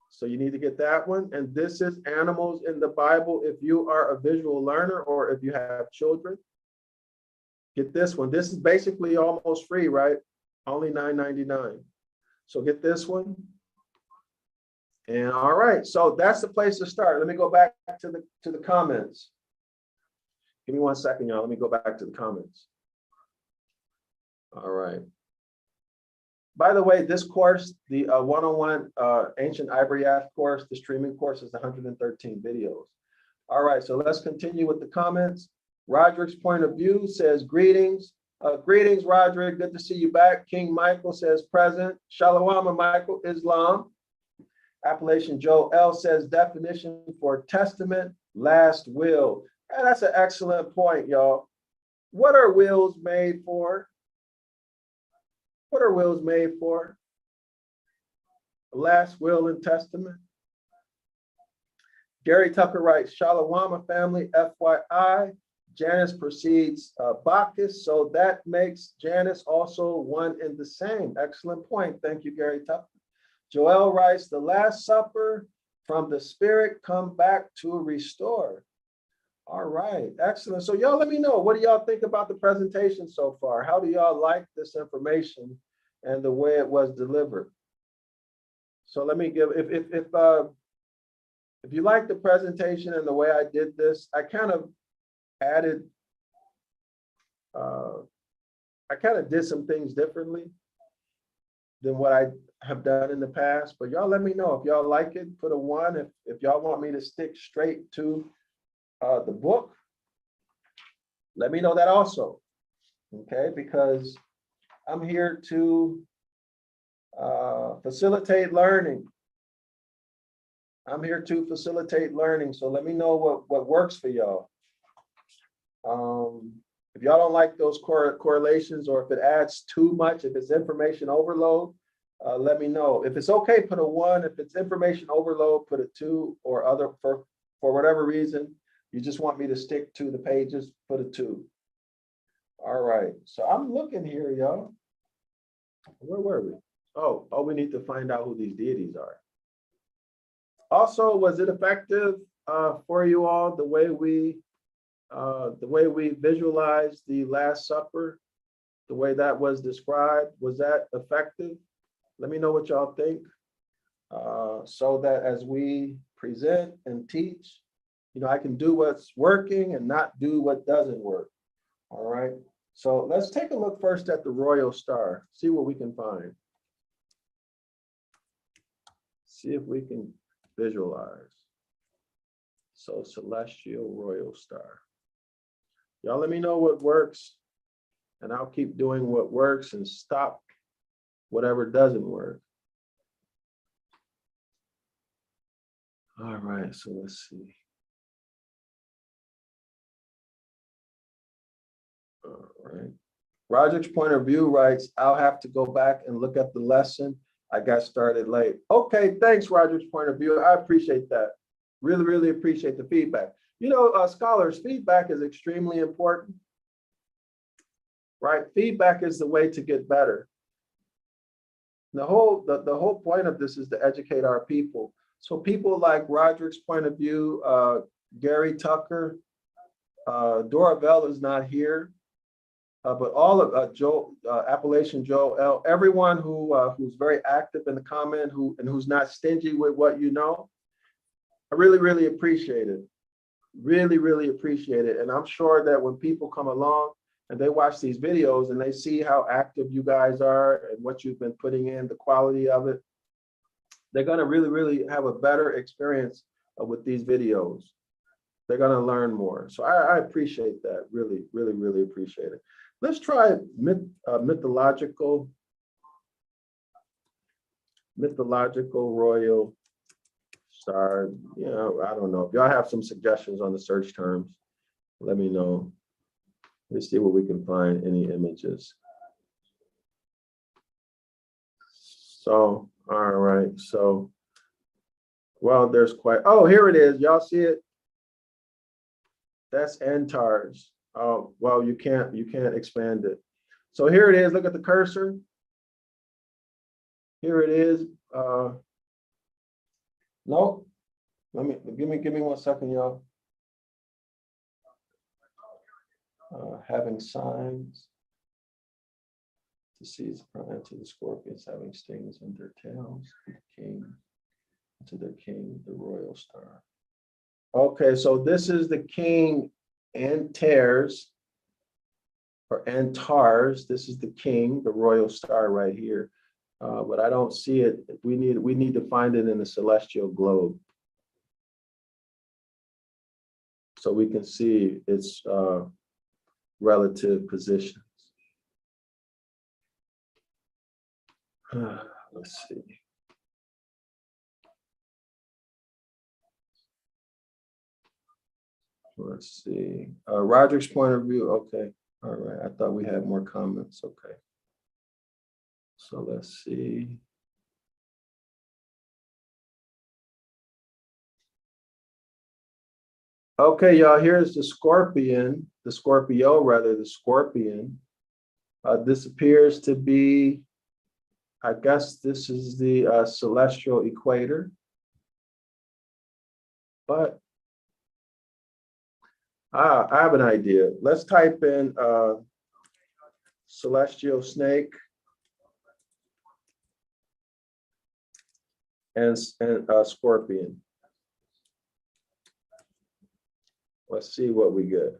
So you need to get that one. And this is animals in the Bible. If you are a visual learner or if you have children, get this one. This is basically almost free, right? Only $9.99. So get this one. And all right, so that's the place to start. Let me go back to the comments. Give me 1 second, y'all. Let me go back to the comments. All right. By the way, this course, the 101 Ancient Ibaryath course, the streaming course is 113 videos. All right, so let's continue with the comments. Roderick's point of view says, greetings. Greetings, Roderick. Good to see you back. King Michael says, present. Shalom, Michael, Islam. Appalachian Joel says, definition for testament, last will. And that's an excellent point, y'all. What are wills made for? What are wills made for? Last will and testament. Gary Tucker writes, Shalom, family, FYI. Janus precedes Bacchus, so that makes Janus also one and the same. Excellent point. Thank you, Gary Tucker. Joel writes, the Last Supper, from the Spirit come back to restore. All right, excellent. So y'all let me know, what do y'all think about the presentation so far? How do y'all like this information and the way it was delivered? So let me give, if you like the presentation and the way I did this, I kind of added, I kind of did some things differently than what I have done in the past, but y'all let me know if y'all like it, put a 1. If y'all want me to stick straight to the book, let me know that also, okay? Because I'm here to facilitate learning. I'm here to facilitate learning, so let me know what works for y'all. If y'all don't like those correlations, or if it adds too much, if it's information overload, let me know. If it's okay, put a 1. If it's information overload, put a 2, or other, for whatever reason, you just want me to stick to the pages, put a 2. All right, so I'm looking here, y'all. Where were we? Oh, we need to find out who these deities are. Also, was it effective for you all, the way we visualized the Last Supper, the way that was described? Was that effective? Let me know what y'all think, so that as we present and teach, you know, I can do what's working and not do what doesn't work. All right, so let's take a look first at the royal star, see what we can find. See if we can visualize. So celestial royal star. Y'all let me know what works, and I'll keep doing what works and stop whatever doesn't work. All right, so let's see. All right. Roger's point of view writes, I'll have to go back and look at the lesson. I got started late. Okay, thanks, Roger's point of view. I appreciate that. Really, really appreciate the feedback. You know, scholars, feedback is extremely important, right? Feedback is the way to get better. The whole point of this is to educate our people. So people like Roderick's point of view, Gary Tucker, Darrell-El is not here, but all of Appalachian Joel, everyone who's very active in the comment, who's not stingy with what you know, I really, really appreciate it. Really, really appreciate it. And I'm sure that when people come along and they watch these videos and they see how active you guys are and what you've been putting in, the quality of it, they're going to really, really have a better experience with these videos. They're going to learn more. So I appreciate that. Really, really, really appreciate it. Let's try mythological royal star. You know, I don't know. If y'all have some suggestions on the search terms, let me know. Let's see what we can find, any images. So, all right. So, well, there's quite, oh, here it is. Y'all see it? That's Antares. Oh, well, you can't expand it. So here it is. Look at the cursor. Here it is. No, give me 1 second, y'all. Having signs. To seize pride to the scorpions having stings in their tails, to their king, the royal star. Okay, so this is the king Antares or Antars. This is the king, the royal star right here. But I don't see it. We need to find it in the celestial globe, so we can see its relative positions. Let's see. Let's see. Roger's point of view. Okay. All right. I thought we had more comments. Okay. So let's see. Okay, y'all, here's the scorpion, the Scorpio, rather, the scorpion. This appears to be, I guess this is the celestial equator. But I have an idea. Let's type in celestial snake and scorpion. Let's see what we get.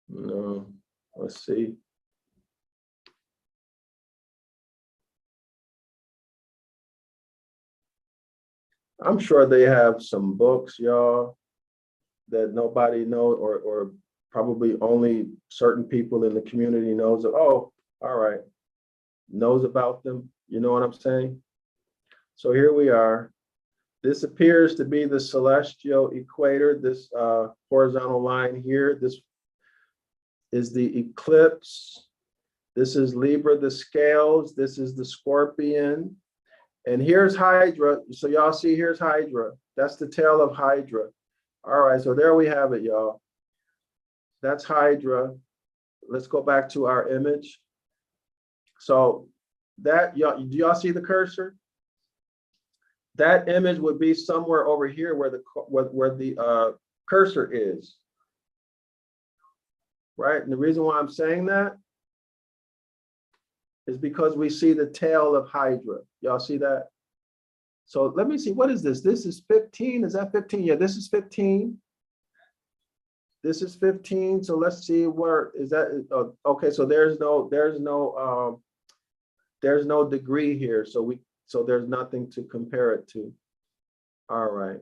No, let's see. I'm sure they have some books, y'all, that nobody knows, or probably only certain people in the community knows. Oh, all right, knows about them. You know what I'm saying? So here we are. This appears to be the celestial equator, this horizontal line here. This is the eclipse. This is Libra, the scales. This is the scorpion. And here's Hydra. So y'all see, here's Hydra. That's the tail of Hydra. All right, so there we have it, y'all. That's Hydra. Let's go back to our image. So that, y'all, do y'all see the cursor? That image would be somewhere over here where the cursor is. Right, and the reason why I'm saying that is because we see the tail of Hydra. Y'all see that? So let me see, what is this? This is 15, is that 15? Yeah, this is 15. This is 15, so let's see where is that. Okay, so there's no degree here, so there's nothing to compare it to. All right,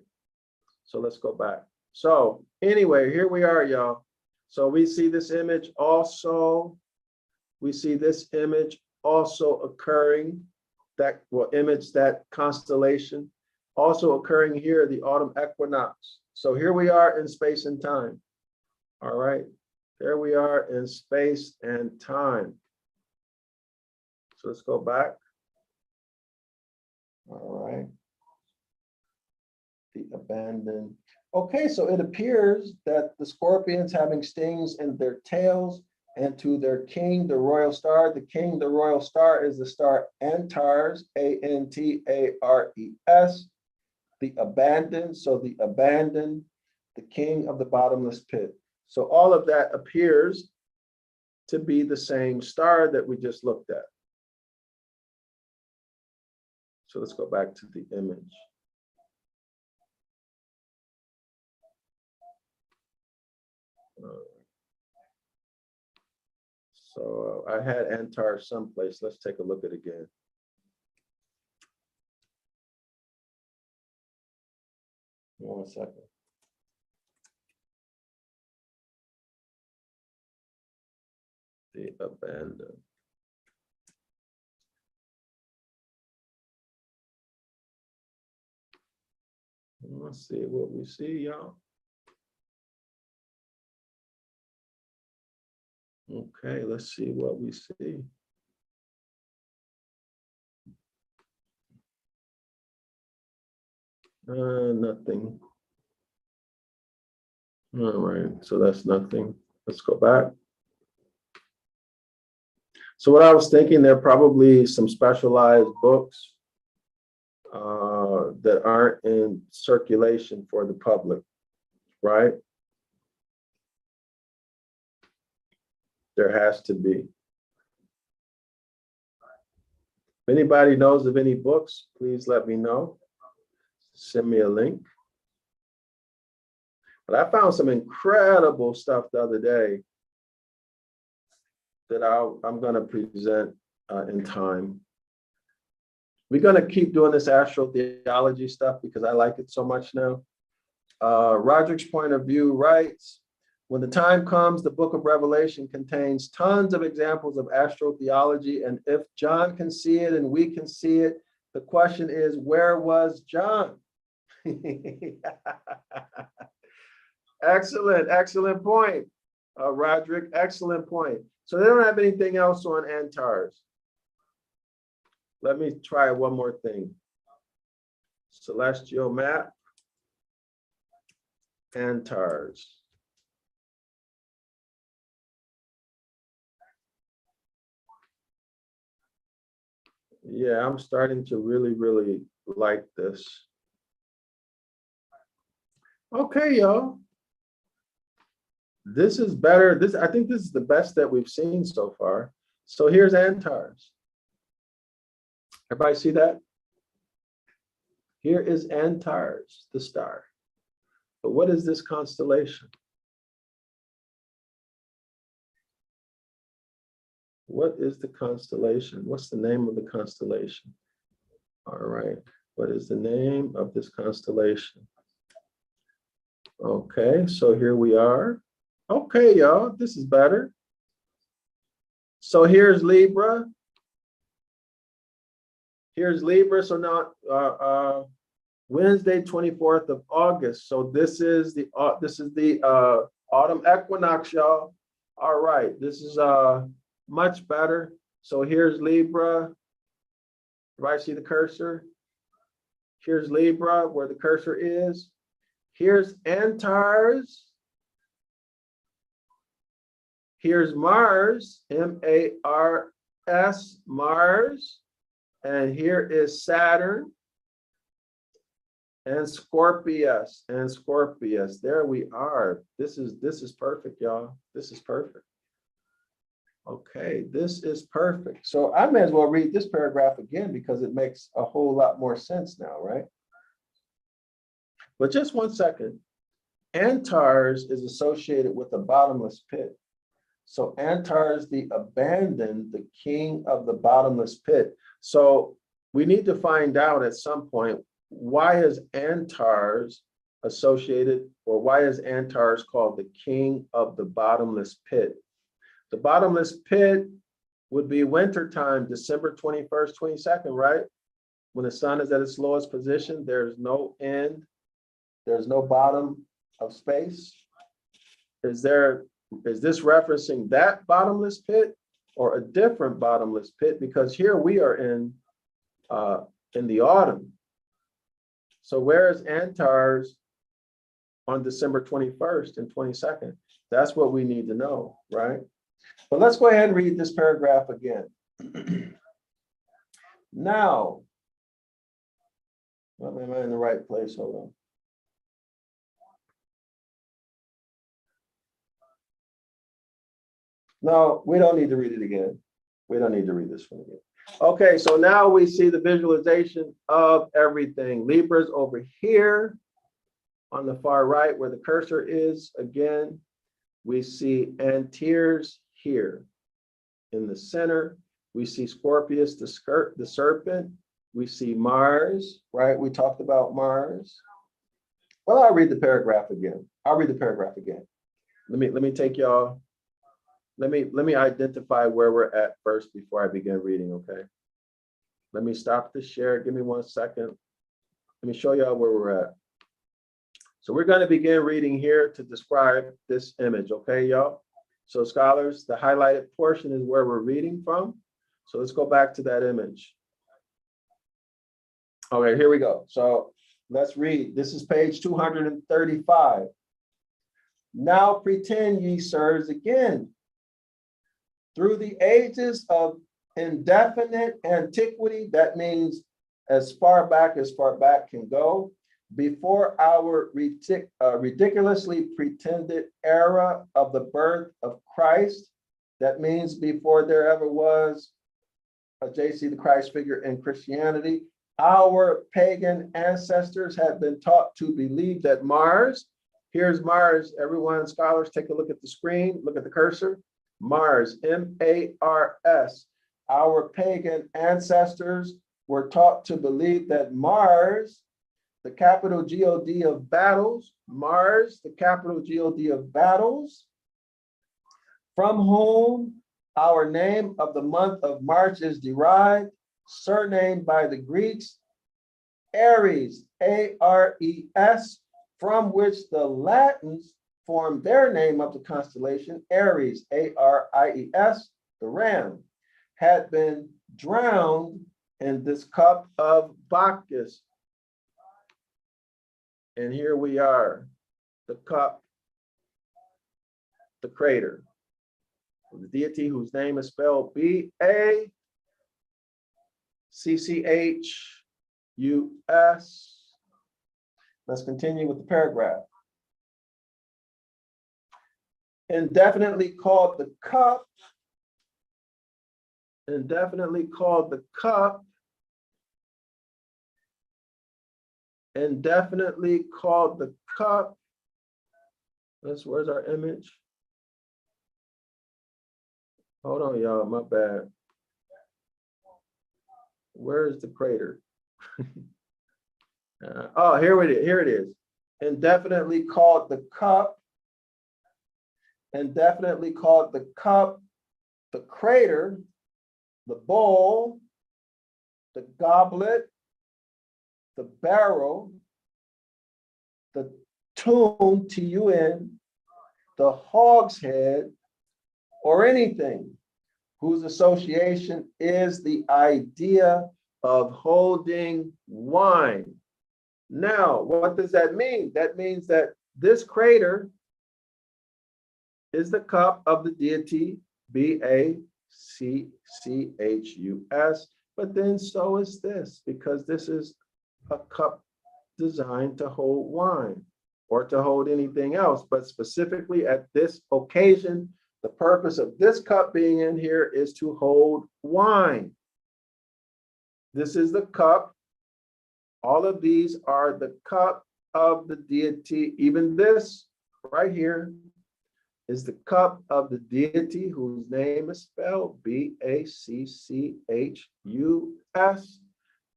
so let's go back. So anyway, here we are, y'all. So we see this image also. We see this image also occurring, that will image that constellation, also occurring here, the autumn equinox. So here we are in space and time. All right, there we are in space and time. So let's go back. All right. The abandoned. Okay, so it appears that the scorpions having stings in their tails, and to their king, the royal star. The king, the royal star, is the star Antares, Antares. The abandoned, so the abandoned, the king of the bottomless pit. So all of that appears to be the same star that we just looked at. So let's go back to the image. So I had Antares someplace. Let's take a look at it again. One second. The abandoned. Let's see what we see, y'all. Okay, let's see what we see. Nothing. All right, so that's nothing. Let's go back. So what I was thinking, there are probably some specialized books that aren't in circulation for the public, right? There has to be. If anybody knows of any books, please let me know. Send me a link. But I found some incredible stuff the other day that I'm going to present in time. We're going to keep doing this astrotheology stuff because I like it so much now. Roderick's point of view writes, when the time comes, the book of Revelation contains tons of examples of astrotheology. And if John can see it and we can see it, the question is, where was John? Excellent point, Roderick, excellent point. So they don't have anything else on Antars. Let me try one more thing. Celestial map, Antars. Yeah, I'm starting to really like this. Okay, y'all. This is better. I think this is the best that we've seen so far. So here's Antars. Everybody see that? Here is Antars, the star. But what is this constellation? What is the constellation? What's the name of the constellation? All right. What is the name of this constellation? Okay, so here we are. Okay, y'all, this is better. So here's Libra. Here's Libra. So now Wednesday, 24th of August. So this is the autumn equinox, y'all. All right, this is much better. So here's Libra. Right, see the cursor? Here's Libra, where the cursor is. Here's Antars. Here's Mars, M-A-R-S, Mars. And here is Saturn and Scorpius. There we are. This is perfect, y'all. This is perfect. Okay, this is perfect. So I may as well read this paragraph again because it makes a whole lot more sense now, right? But just 1 second. Antars is associated with the bottomless pit. So Antars, the abandoned, the king of the bottomless pit. So we need to find out at some point, why is Antars associated, or why is Antars called the king of the bottomless pit? The bottomless pit would be wintertime, December 21st, 22nd, right? When the sun is at its lowest position, there's no end, there's no bottom of space. Is this referencing that bottomless pit or a different bottomless pit? Because here we are in the autumn. So where is Antars on December 21st and 22nd? That's what we need to know, right? But let's go ahead and read this paragraph again. Now, am I in the right place? Hold on. No, we don't need to read it again. We don't need to read this one again. Okay, so now we see the visualization of everything. Libra's over here on the far right where the cursor is. Again, we see Antares here in the center. We see Scorpius, the serpent. We see Mars, right? We talked about Mars. Well, I'll read the paragraph again. Let me take y'all let me identify where we're at first before I begin reading, okay? Let me stop the share. Give me 1 second. Let me show y'all where we're at. So we're going to begin reading here to describe this image, okay, y'all? So scholars, the highlighted portion is where we're reading from. So let's go back to that image. Okay, here we go. So let's read. This is page 235. Now pretend ye, sirs, again, through the ages of indefinite antiquity, that means as far back can go, before our ridiculously pretended era of the birth of Christ, that means before there ever was a JC, the Christ figure in Christianity, our pagan ancestors had been taught to believe that Mars, here's Mars, everyone, scholars, take a look at the screen, look at the cursor, Mars, M-A-R-S. Our pagan ancestors were taught to believe that Mars, the capital G-O-D of battles, Mars, the capital G-O-D of battles, from whom our name of the month of March is derived, surnamed by the Greeks, Aries, A-R-E-S, from which the Latins formed their name of the constellation, Aries, A-R-I-E-S, the ram, had been drowned in this cup of Bacchus. And here we are, the cup, the crater, the deity whose name is spelled B-A-C-C-H-U-S. Let's continue with the paragraph. Indefinitely called the cup, indefinitely called the cup, indefinitely called the cup. Where's our image? Hold on, y'all, my bad. Where's the crater? Oh, here it is. Indefinitely called the cup, indefinitely called the cup, the crater, the bowl, the goblet, the barrel, the tune, T-U-N, the hogshead, or anything whose association is the idea of holding wine. Now, what does that mean? That means that this crater is the cup of the deity B-A-C-C-H-U-S, but then so is this, because this is a cup designed to hold wine or to hold anything else, but specifically at this occasion, the purpose of this cup being in here is to hold wine. This is the cup. All of these are the cup of the deity. Even this right here is the cup of the deity whose name is spelled B-A-C-C-H-U-S.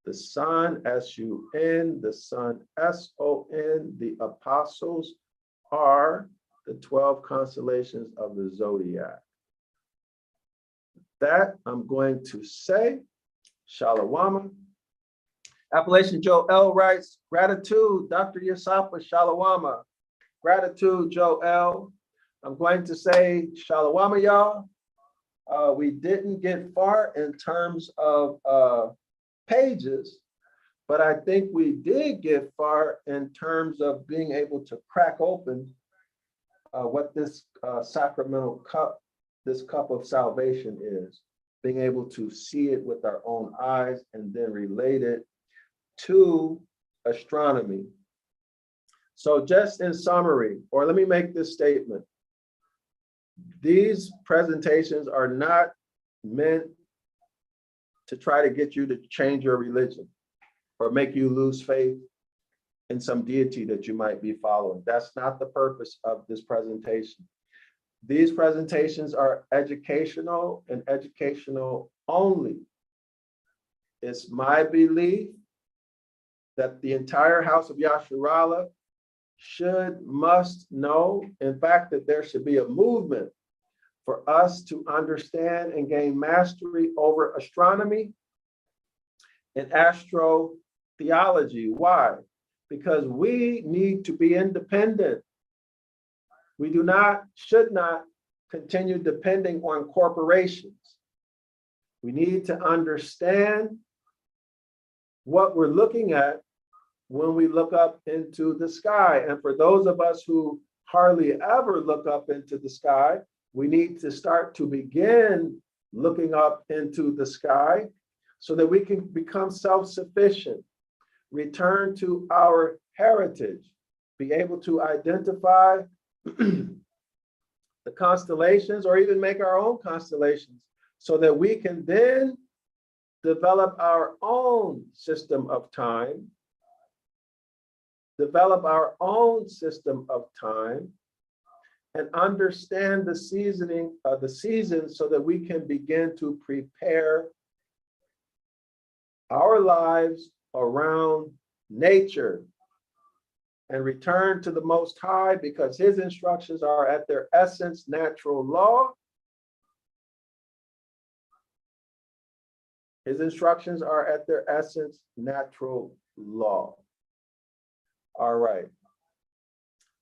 The sun, S-U-N, the sun, S-O-N, the apostles are the 12 constellations of the zodiac. That I'm going to say, Shalawama. Appalachian Joel writes, gratitude, Dr. Yasafa Shalawama. Gratitude, Joel. I'm going to say Shalawama, y'all. We didn't get far in terms of pages, but I think we did get far in terms of being able to crack open what this sacramental cup, this cup of salvation is, being able to see it with our own eyes and then relate it to astronomy. So just in summary, or let me make this statement. These presentations are not meant to try to get you to change your religion or make you lose faith in some deity that you might be following. That's not the purpose of this presentation. These presentations are educational and educational only. It's my belief that the entire house of Yasharallah must know, in fact, that there should be a movement for us to understand and gain mastery over astronomy and astrotheology. Why? Because we need to be independent. We should not continue depending on corporations. We need to understand what we're looking at when we look up into the sky. And for those of us who hardly ever look up into the sky, we need to start to begin looking up into the sky so that we can become self-sufficient, return to our heritage, be able to identify the constellations or even make our own constellations so that we can then develop our own system of time, and understand the seasoning of the seasons so that we can begin to prepare our lives around nature and return to the Most High, because his instructions are at their essence natural law. His instructions are at their essence natural law. All right.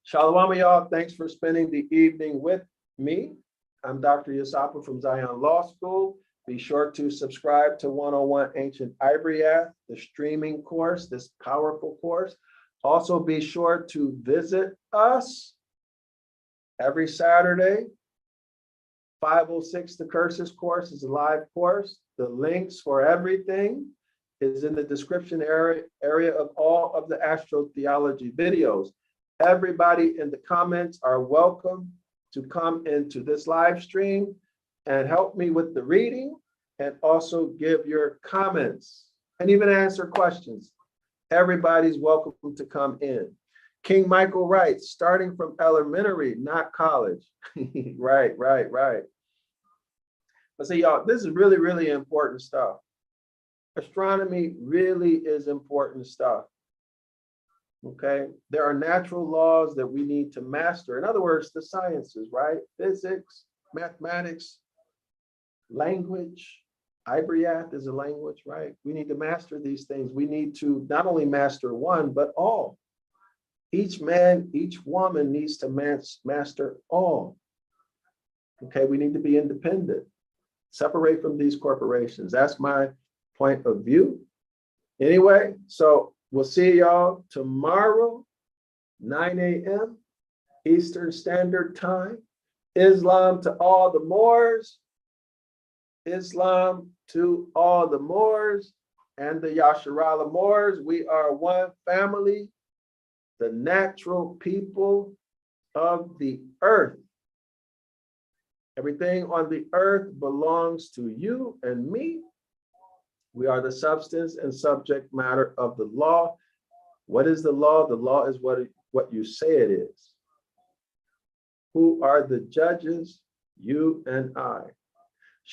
Shalom, y'all. Thanks for spending the evening with me. I'm Dr. Yasapa from Zion Law School. Be sure to subscribe to 101 Ancient Ibaryath, the streaming course, this powerful course. Also, be sure to visit us every Saturday. 506 The Curses course is a live course. The links for everything is in the description area of all of the astrotheology videos. Everybody in the comments are welcome to come into this live stream and help me with the reading, and also give your comments and even answer questions. Everybody's welcome to come in. King Michael writes, starting from elementary, not college. Right. But see, y'all, this is really, really important stuff. Astronomy really is important stuff. Okay, there are natural laws that we need to master. In other words, the sciences, right? Physics, mathematics, language. Ibaryath is a language, right? We need to master these things. We need to not only master one, but all. Each man, each woman needs to master all. Okay, we need to be independent. Separate from these corporations. That's my point of view. Anyway, so we'll see y'all tomorrow, 9 a.m. Eastern Standard Time. Islam to all the Moors. Islam to all the Moors and the Yasharala Moors. We are one family, the natural people of the earth. Everything on the earth belongs to you and me. We are the substance and subject matter of the law. What is the law? The law is what you say it is. Who are the judges? You and I.